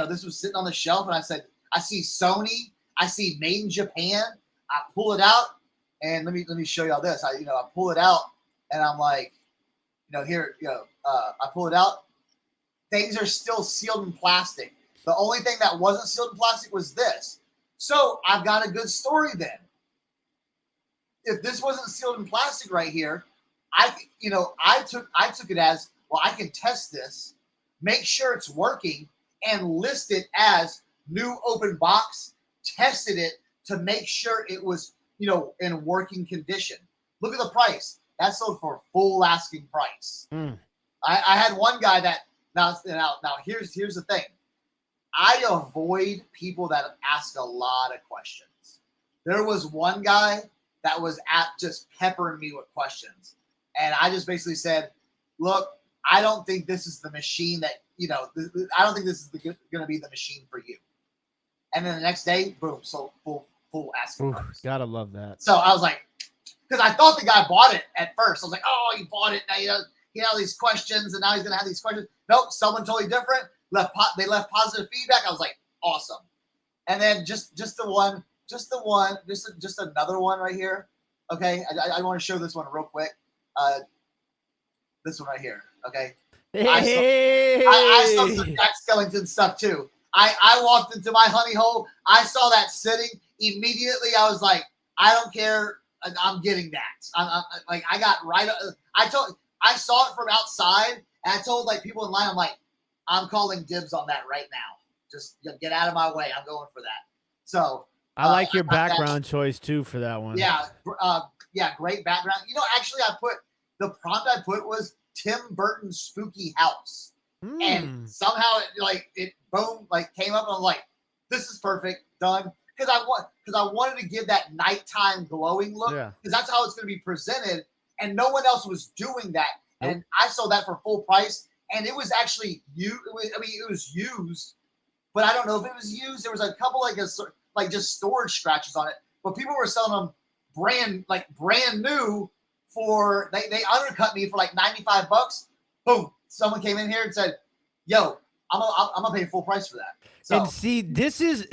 this was sitting on the shelf, and I said, I see Sony, I see made in Japan. I pull it out, and let me show y'all this. I pull it out, and I'm like, here, I pull it out. Things are still sealed in plastic. The only thing that wasn't sealed in plastic was this. So I've got a good story then. If this wasn't sealed in plastic right here, I took it as, well, I can test this, make sure it's working, and list it as new open box, tested it to make sure it was, in working condition. Look at the price. That sold for full asking price. I had one guy that now here's the thing. I avoid people that ask a lot of questions. There was one guy that was just peppering me with questions. And I just basically said, look, I don't think this is the machine that, I don't think this is going to be the machine for you. And then the next day, boom, so full asking price. Gotta love that. So I was like, because I thought the guy bought it at first. I was like, oh, he bought it. Now he had all these questions, and now he's going to have these questions. Nope, someone totally different. They left positive feedback. I was like, awesome. And then just another one right here. Okay, I want to show this one real quick. This one right here. Okay. Hey. I saw some Jack Skellington stuff too. I walked into my honey hole. I saw that sitting immediately. I was like, I don't care. I'm getting that. I got right. I saw it from outside, and I told like people in line, I'm like, I'm calling dibs on that right now. Just get out of my way. I'm going for that. So I like your background choice too for that one. Yeah. Great background. Actually, the prompt I put was Tim Burton's spooky house. And somehow it boom, came up, and I'm like, this is perfect, done. Because I wanted to give that nighttime glowing look, because that's how it's going to be presented, and no one else was doing that. Nope. And I sold that for full price, and it was actually it was used, but I don't know if it was used. There was a couple just storage scratches on it, but people were selling them brand new for they undercut me for like $95. Boom. Someone came in here and said, yo, I'm gonna pay full price for that. So And see, this is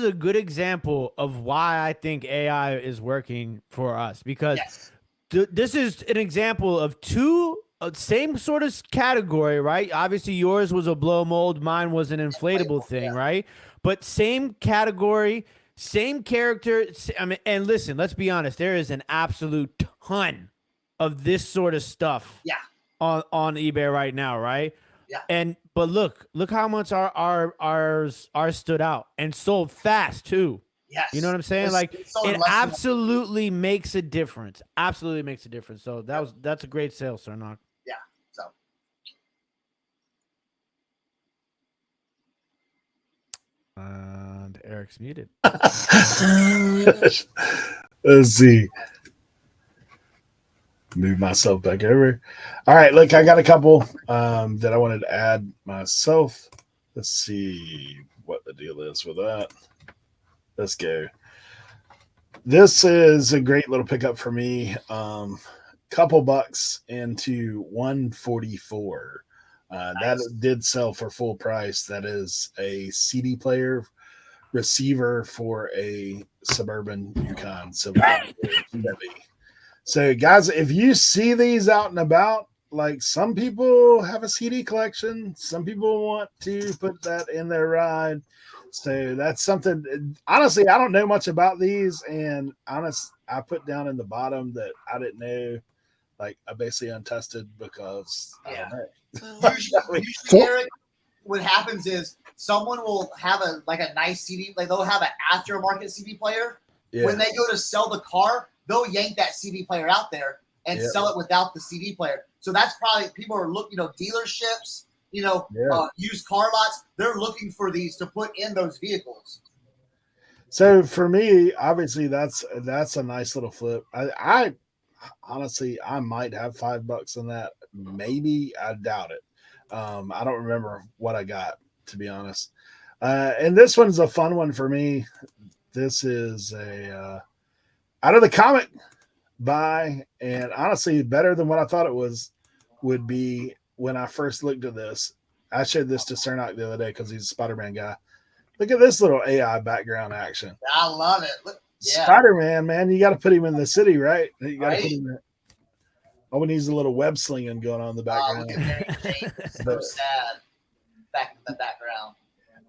a good example of why I think AI is working for us, because yes, this is an example of two same sort of category, right? Obviously, yours was a blow mold, mine was an inflatable thing, yeah. right? But same category, same character. I mean, and listen, let's be honest, there is an absolute ton of this sort of stuff Yeah. on eBay right now, right? Yeah. But look how much ours stood out and sold fast too. Yes. You know what I'm saying? It's- Like, it's sold it less than- absolutely makes a difference. Absolutely makes a difference. So that's a great sale, Cernoch. Yeah. So And Eric's muted. Let's see. Move myself back over. All right, look, I got a couple that I wanted to add myself. Let's see what the deal is with that. Let's go. This is a great little pickup for me. Couple bucks into 144. That did sell for full price. That is a CD player receiver for a Suburban Yukon Silver. So, guys, if you see these out and about, like, some people have a CD collection, some people want to put that in their ride. So that's something. Honestly, I don't know much about these, and I put down in the bottom that I didn't know. Like, I basically untested because I don't know. usually, Eric, what happens is someone will have a nice CD, like they'll have an aftermarket CD player. Yeah. When they go to sell the car, they'll yank that CD player out there and sell it without the CD player. So that's probably people are looking, dealerships, used car lots. They're looking for these to put in those vehicles. So for me, obviously, that's a nice little flip. I honestly, I might have $5 in that. Maybe. I doubt it. I don't remember what I got, to be honest. And this one's a fun one for me. This is a out of the comic buy, and honestly, better than what I thought it would be when I first looked at this. I showed this to Cernoch the other day because he's a Spider-Man guy. Look at this little AI background action. I love it. Look, yeah. Spider-Man, man, you got to put him in the city, right? You got to put him there. Oh, he needs a little web slinging going on in the background. Look at Mary Jane. So sad. Back in the background.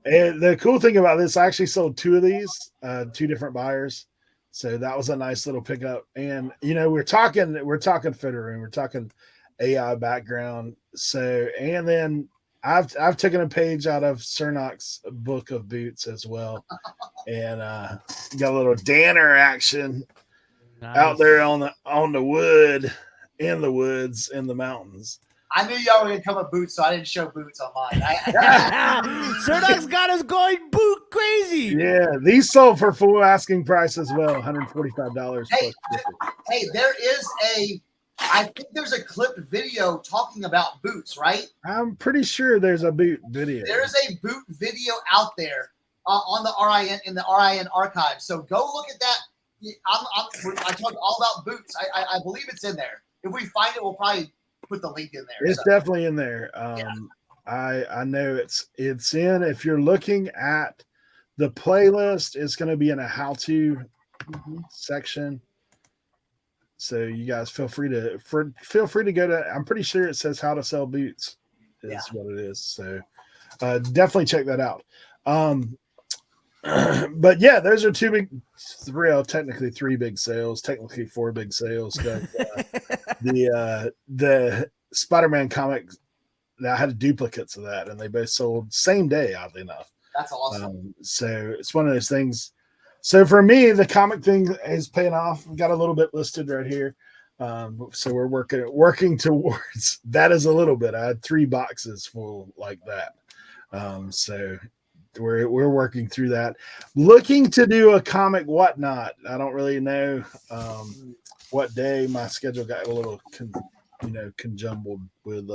And the cool thing about this, I actually sold two of these, two different buyers. So that was a nice little pickup. And we're talking Photoroom, we're talking AI background. So, and then I've taken a page out of Cernoch's book of boots as well, and got a little Danner action out there on the wood, in the woods, in the mountains. I knew y'all were gonna come with boots, so I didn't show boots on mine. Cernoch's got us going boot crazy. Yeah, these sold for full asking price as well, $145. Hey, I think there's a clipped video talking about boots, right? I'm pretty sure there's a boot video. There's a boot video out there on the RIN in the RIN archive. So go look at that. I talked all about boots. I believe it's in there. If we find it, we'll probably put the link in there. It's definitely in there. I know it's in. If you're looking at the playlist, it's going to be in a how-to section. So you guys feel free to go to. I'm pretty sure it says how to sell boots is what it is. So definitely check that out. But yeah, those are technically three big sales, technically four big sales. But, the Spider-Man comic, I had duplicates of that, and they both sold same day, oddly enough. That's awesome. So it's one of those things. So for me, the comic thing is paying off. We've got a little bit listed right here. So we're working towards that is a little bit. I had 3 boxes full like that. So we're working through that. Looking to do a comic whatnot. I don't really know what day. My schedule got a little conjumbled with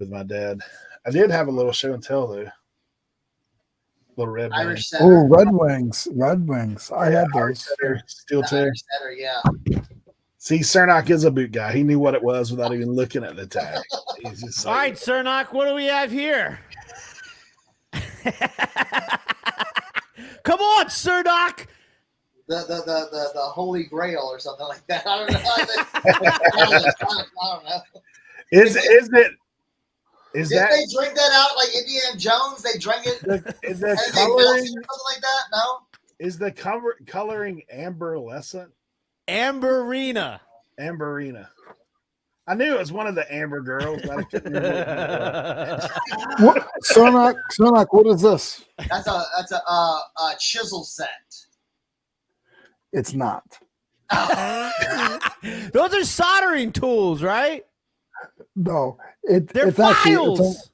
my dad. I did have a little show and tell though. Little red Irish wings. setter. Oh, Red Wings. I had those. Steel toe. Irish setter, yeah. See, Cernoch is a boot guy. He knew what it was without even looking at the tag. He's just All right, Cernoch, what do we have here? Come on, Cernoch. The Holy Grail or something like that. I don't know. I don't know. Is Did that they drink that out like Indiana Jones? They drank it. is the and they coloring melted or something like that? No. is the coloring amberlescent? Amberina. Amberina. I knew it was one of the Amber girls, but I couldn't remember What, Cernoch, what is this? That's a chisel set. It's not. Those are soldering tools, right? No, They're it's actually. files.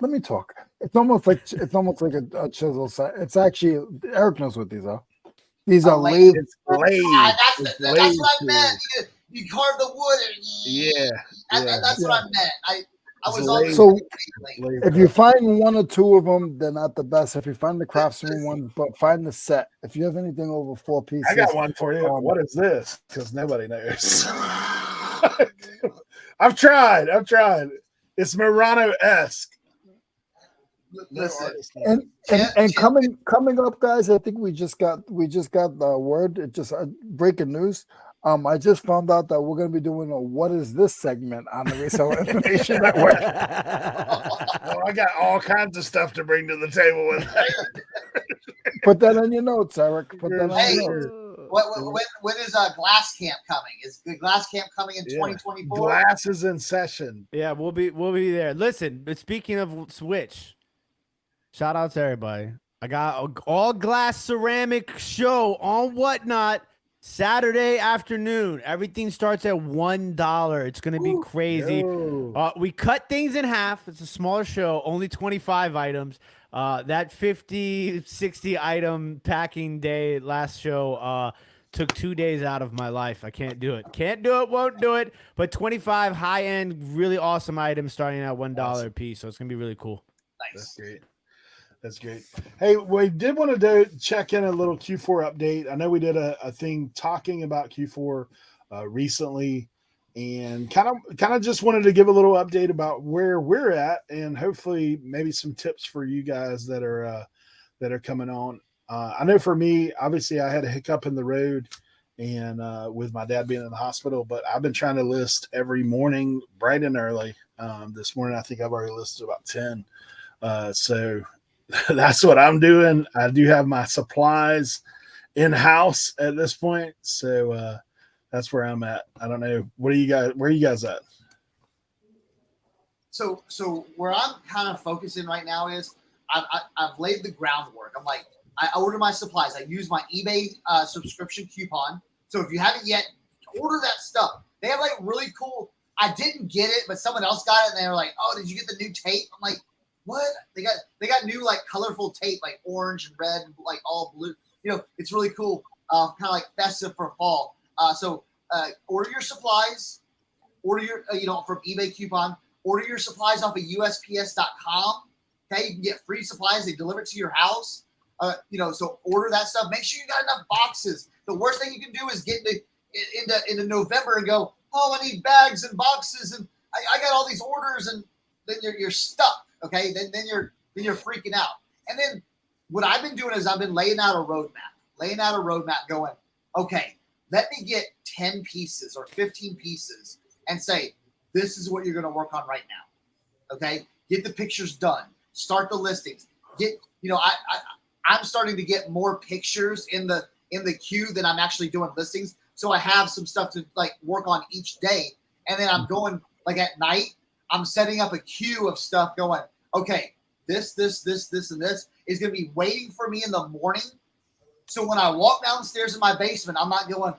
Let me talk. It's almost like a chisel set. It's actually Eric knows what these are. These are lathe. It's lathe. That's what I meant. You carve the wood. Yeah. That's what I meant. I was lathe. So Lathe. if you find one or two of them, they're not the best. If you find the craftsman one, but find the set. If you have anything over 4 pieces, I got one for you. What is this? Because nobody knows. I've tried. It's Murano-esque. Listen, and coming up, guys. I think we just got the word. It just breaking news. I just found out that we're going to be doing a "What is this" segment on the Reseller Information Network. Well, I got all kinds of stuff to bring to the table with that. Put that on your notes, Eric. Put that on Hey, your notes. when is Glass Camp coming? Is the Glass Camp coming in 2024? Glass is in session. Yeah, we'll be there. Listen, but speaking of Switch, shout out to everybody. I got an all glass ceramic show on Whatnot Saturday afternoon. Everything starts at $1. It's gonna be crazy. We cut things in half. It's a smaller show, only 25 items. That 50, 60 item packing day last show took 2 days out of my life. I can't do it. Won't do it. But 25 high-end, really awesome items starting at $1 a piece. So it's gonna be really cool. Nice. That's great. Hey, we did want to check in a little Q4 update. I know we did a thing talking about Q4 recently, and kind of just wanted to give a little update about where we're at, and hopefully maybe some tips for you guys that are coming on. I know for me, obviously, I had a hiccup in the road, and with my dad being in the hospital, but I've been trying to list every morning, bright and early. This morning, I think I've already listed about 10. So that's what I'm doing. I do have my supplies in house at this point, so that's where I'm at. I don't know. Where are you guys at? So where I'm kind of focusing right now is I've laid the groundwork. I'm like, I order my supplies. I use my eBay subscription coupon. So if you haven't yet, order that stuff. They have like really cool. I didn't get it, but someone else got it, and they were like, "Oh, did you get the new tape?" I'm like, what? They got new like colorful tape, like orange and red and like all blue. You know, it's really cool. Kind of like festive for fall. So order your supplies. Order your from eBay coupon. Order your supplies off of USPS.com. Okay, you can get free supplies. They deliver it to your house. So order that stuff. Make sure you got enough boxes. The worst thing you can do is get into November and go, oh, I need bags and boxes, and I got all these orders, and then you're stuck. Okay, then you're freaking out. And then what I've been doing is I've been laying out a roadmap, going, okay, let me get 10 pieces or 15 pieces and say, this is what you're going to work on right now. Okay, get the pictures done, start the listings, I'm starting to get more pictures in the queue than I'm actually doing listings. So I have some stuff to like work on each day. And then I'm going like at night, I'm setting up a queue of stuff going, okay, this, and this is going to be waiting for me in the morning. So when I walk downstairs in my basement, I'm not going,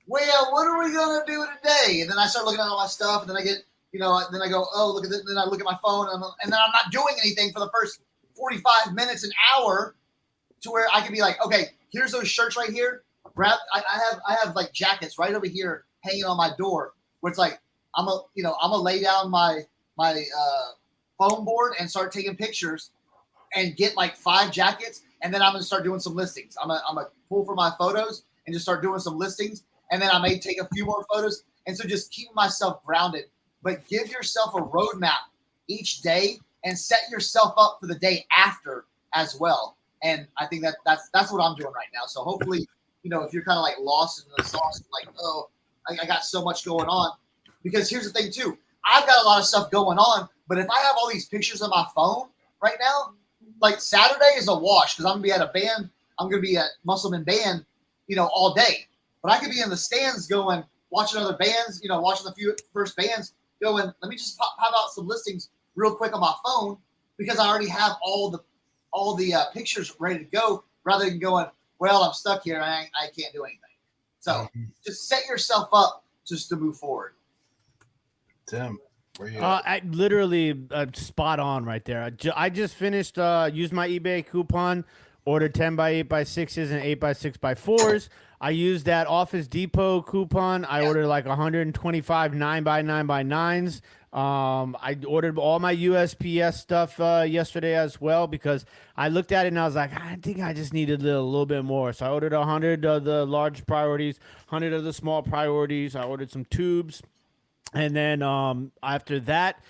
well, what are we going to do today? And then I start looking at all my stuff, and then I get, then I go, oh, look at this. Then I look at my phone, and then I'm not doing anything for the first 45 minutes, an hour, to where I can be like, okay, here's those shirts right here. Grab. I have like jackets right over here hanging on my door, where it's like I'm gonna lay down my foam board and start taking pictures, and get like 5 jackets, and then I'm gonna start doing some listings. I'm gonna pull for my photos and just start doing some listings, and then I may take a few more photos, and so just keep myself grounded. But give yourself a roadmap each day and set yourself up for the day after as well. And I think that's what I'm doing right now. So hopefully, if you're kind of like lost in the sauce, like, oh, I got so much going on. Because here's the thing too, I've got a lot of stuff going on, but if I have all these pictures on my phone right now, like Saturday is a wash because I'm gonna be at a band. I'm gonna be at Muscleman Band, all day. But I could be in the stands watching other bands, watching the few first bands, going, let me just pop out some listings real quick on my phone because I already have all the pictures ready to go, rather than going, well, I'm stuck here and I can't do anything. So just set yourself up just to move forward. Tim, where you? I literally spot on right there. I just finished used my eBay coupon, ordered 10 by 8 by 6s and 8 by 6 by 4s. I used that Office Depot coupon. I ordered like 125 9 by 9 by 9s. I ordered all my USPS stuff yesterday as well because I looked at it and I was like, I think I just needed a little bit more. So I ordered 100 of the large priorities, 100 of the small priorities. I ordered some tubes. And then after that,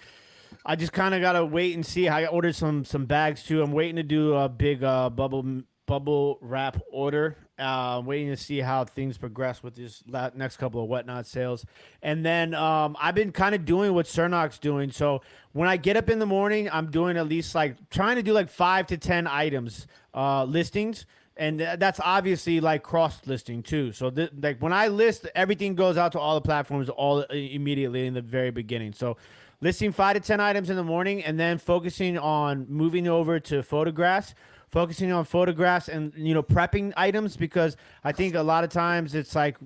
I just kind of got to wait and see. I ordered some bags too. I'm waiting to do a big bubble wrap order. Waiting to see how things progress with this next couple of whatnot sales. And then I've been kind of doing what Cernoch's doing. So when I get up in the morning, I'm doing at least trying to do 5 to 10 items listings. And that's obviously cross listing too. So when I list, everything goes out to all the platforms all immediately in the very beginning. So listing 5 to 10 items in the morning and then focusing on moving over to photographs, focusing on photographs and, prepping items, because I think a lot of times it's things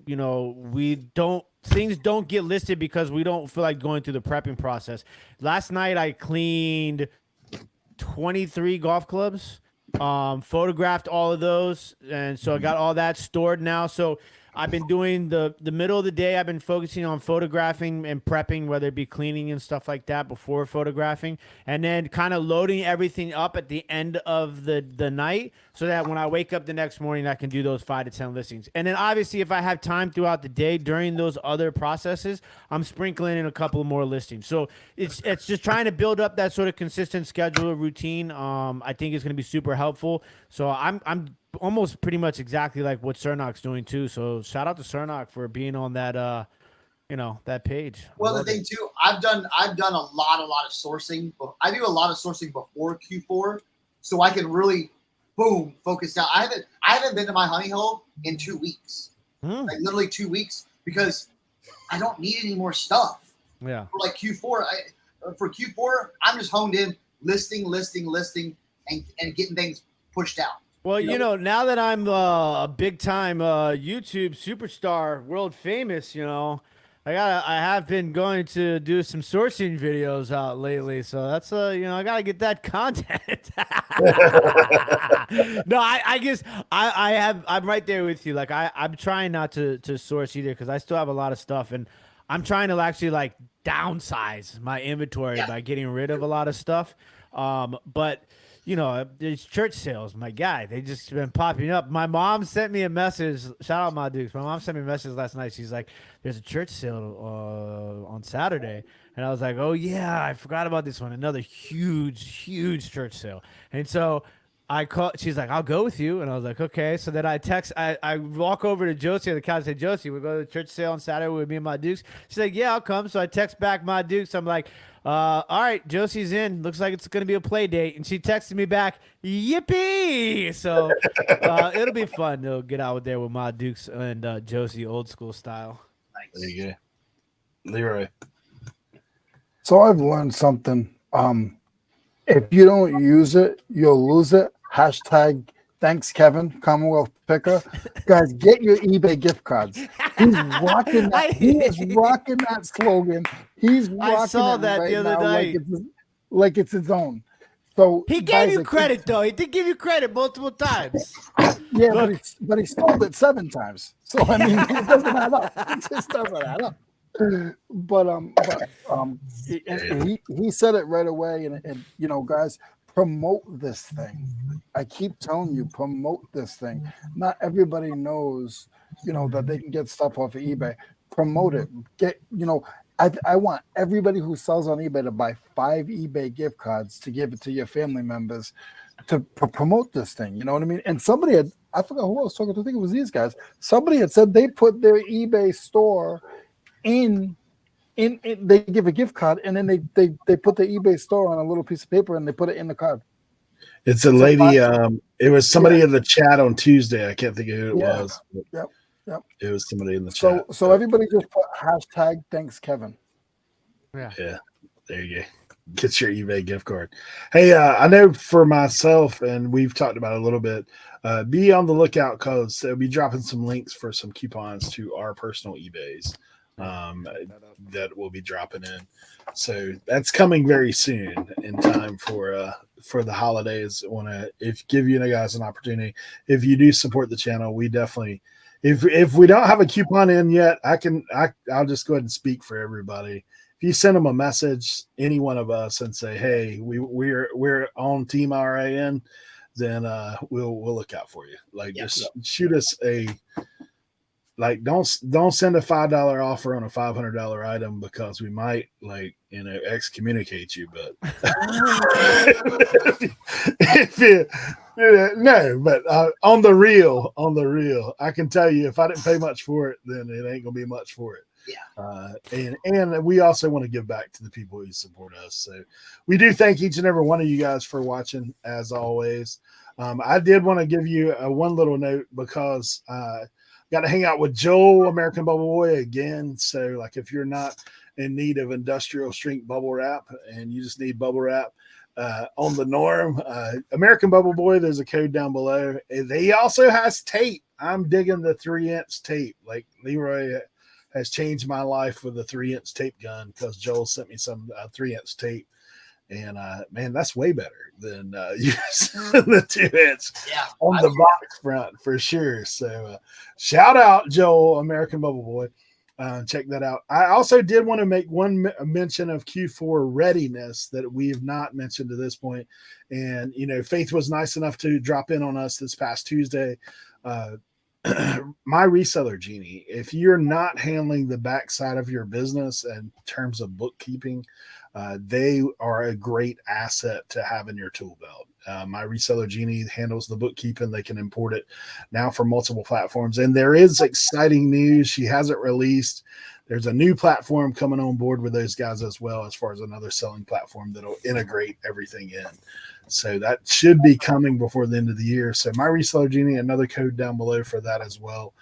don't get listed because we don't feel like going through the prepping process. Last night I cleaned 23 golf clubs. Photographed all of those, and so I got all that stored now. So I've been doing the middle of the day. I've been focusing on photographing and prepping, whether it be cleaning and stuff like that before photographing, and then kind of loading everything up at the end of the night so that when I wake up the next morning, I can do those 5 to 10 listings. And then obviously if I have time throughout the day during those other processes, I'm sprinkling in a couple more listings. So it's just trying to build up that sort of consistent schedule routine. I think it's going to be super helpful. So I'm almost pretty much exactly like what Cernoch's doing too. So shout out to Cernoch for being on that that page. Well, the thing too, I've done a lot of sourcing. I do a lot of sourcing before Q4, so I can really focus down. I haven't been to my honey hole in 2 weeks, literally 2 weeks, because I don't need any more stuff. Yeah. For Q4, I'm just honed in listing, and getting things pushed out. Well, now that I'm a big time YouTube superstar, world famous, I have been going to do some sourcing videos out lately, so that's I gotta get that content. No, I guess I'm right there with you. I'm trying not to source either because I still have a lot of stuff, and I'm trying to actually downsize my inventory by getting rid of a lot of stuff. But these church sales, my guy, they just been popping up. My mom sent me a message. Shout out my Dukes. My mom sent me a message last night. She's like, there's a church sale on Saturday. And I was like, oh yeah, I forgot about this one. Another huge church sale. And so I call. She's like, I'll go with you. And I was like, okay. So then I walk over to Josie on the couch and say, Josie, we'll go to the church sale on Saturday with me and my Dukes. She's like, yeah, I'll come. So I text back my Dukes. I'm like, all right, Josie's in. Looks like it's going to be a play date. And she texted me back, yippee. So it'll be fun to get out there with my Dukes and Josie old school style. Nice. There you go. Leroy. So I've learned something. If you don't use it, you'll lose it. Hashtag thanks, Kevin, Commonwealth Picker. Guys, get your eBay gift cards. He's rocking that. He is rocking that slogan. He's rocking I saw it that right the other now night. like it's his own. So He gave you credit, though. He did give you credit multiple times. Yeah, but he stole it 7 times. So I mean, it doesn't add up. It just doesn't add up. But he said it right away, and guys, promote this thing. I keep telling you, promote this thing. Not everybody knows, that they can get stuff off of eBay. Promote it. I want everybody who sells on eBay to buy 5 eBay gift cards to give it to your family members to promote this thing. You know what I mean? And somebody had, I forgot who I was talking to, I think it was these guys. Somebody had said they put their eBay store in they give a gift card, and then they put the eBay store on a little piece of paper and they put it in the card. It's a lady. It was somebody in the chat on Tuesday. I can't think of who it was. Yep. It was somebody in the chat. So everybody just put hashtag thanks Kevin. Yeah. There you go. Get your eBay gift card. Hey, I know for myself, and we've talked about it a little bit, be on the lookout because they'll be dropping some links for some coupons to our personal eBays that we'll be dropping in. So that's coming very soon in time for the holidays. I want to give you guys an opportunity. If you do support the channel, we definitely, if we don't have a coupon in yet, I'll just go ahead and speak for everybody. If you send them a message, any one of us, and say, "Hey, we're on Team RAN," then we'll look out for you. Like, just shoot us don't send a $5 offer on a $500 item because we might excommunicate you. But on the real, I can tell you if I didn't pay much for it, then it ain't gonna be much for it. Yeah. And we also want to give back to the people who support us. So we do thank each and every one of you guys for watching, as always. I did want to give you one little note because got to hang out with Joel, American Bubble Boy, again. So, if you're not in need of industrial strength bubble wrap and you just need bubble wrap on the norm, American Bubble Boy, there's a code down below. He also has tape. I'm digging the 3-inch tape. Like, Leroy has changed my life with a 3-inch tape gun because Joel sent me some 3-inch tape. And man, that's way better than using the 2-inch on the box front for sure. So shout out Joel, American Bubble Boy. Check that out. I also did want to make one mention of Q4 readiness that we have not mentioned to this point. And, Faith was nice enough to drop in on us this past Tuesday. My Reseller Genie, if you're not handling the backside of your business in terms of bookkeeping, they are a great asset to have in your tool belt. My Reseller Genie handles the bookkeeping. They can import it now for multiple platforms. And there is exciting news. She hasn't released. There's a new platform coming on board with those guys as well, as far as another selling platform that'll integrate everything in. So that should be coming before the end of the year. So my Reseller Genie, another code down below for that as well.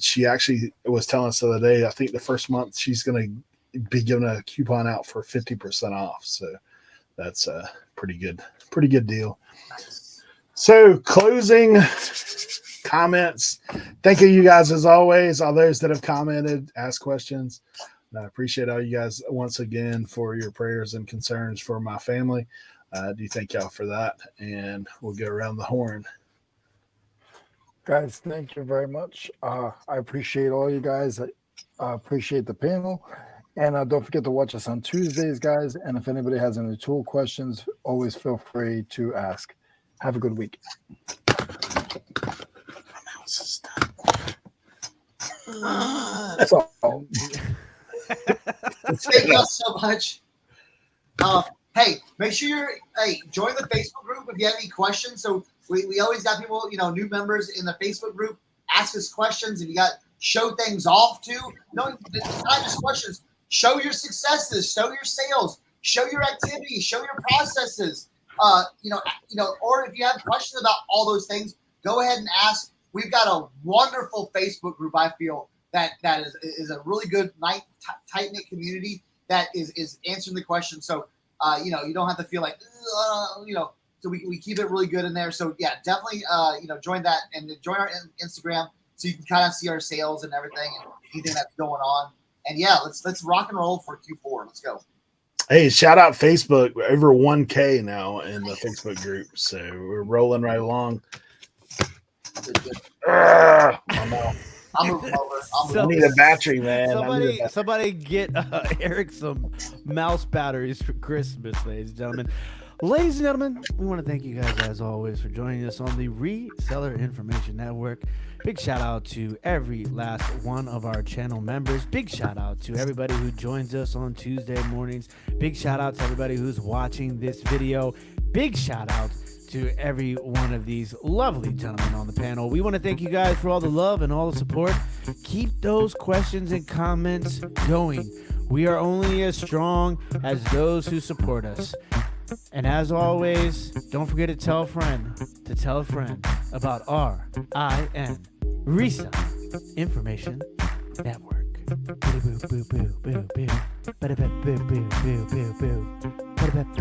She actually was telling us the other day, I think the first month she's going to be giving a coupon out for 50% off. So that's a pretty good deal. So closing comments. Thank you guys as always, all those that have commented, asked questions. I appreciate all you guys once again for your prayers and concerns for my family. I do thank y'all for that, and we'll go around the horn. Guys, thank you very much. I appreciate all you guys. I appreciate the panel. And don't forget to watch us on Tuesdays, guys. And if anybody has any tool questions, always feel free to ask. Have a good week. Thank y'all so much. Hey, make sure join the Facebook group if you have any questions. So we always got people, new members in the Facebook group. Ask us questions. If you got show things off too. No, it's not just questions. Show your successes, show your sales, show your activities, show your processes. Or if you have questions about all those things, go ahead and ask. We've got a wonderful Facebook group. I feel that is a really good, tight knit community that is answering the questions. So you don't have to feel like So we keep it really good in there. So yeah, definitely join that and join our Instagram so you can kind of see our sales and everything and anything that's going on. And yeah, let's rock and roll for Q4. Let's go. Hey, shout out Facebook. We're over 1K now in the Facebook group. So we're rolling right along. I'm out. I'm moving over. I need a battery, man. Somebody get Eric some mouse batteries for Christmas, ladies and gentlemen. Ladies and gentlemen, we want to thank you guys as always for joining us on the Reseller Information Network. Big shout out to every last one of our channel members. Big shout out to everybody who joins us on Tuesday mornings. Big shout out to everybody who's watching this video. Big shout out to every one of these lovely gentlemen on the panel. We want to thank you guys for all the love and all the support. Keep those questions and comments going. We are only as strong as those who support us. And as always, don't forget to tell a friend about RIN, Reselling Information Network. Boo, boo, boo, boo, boo, boo. Bada, boo, boo, boo, boo, boo. Bada, boo, boo.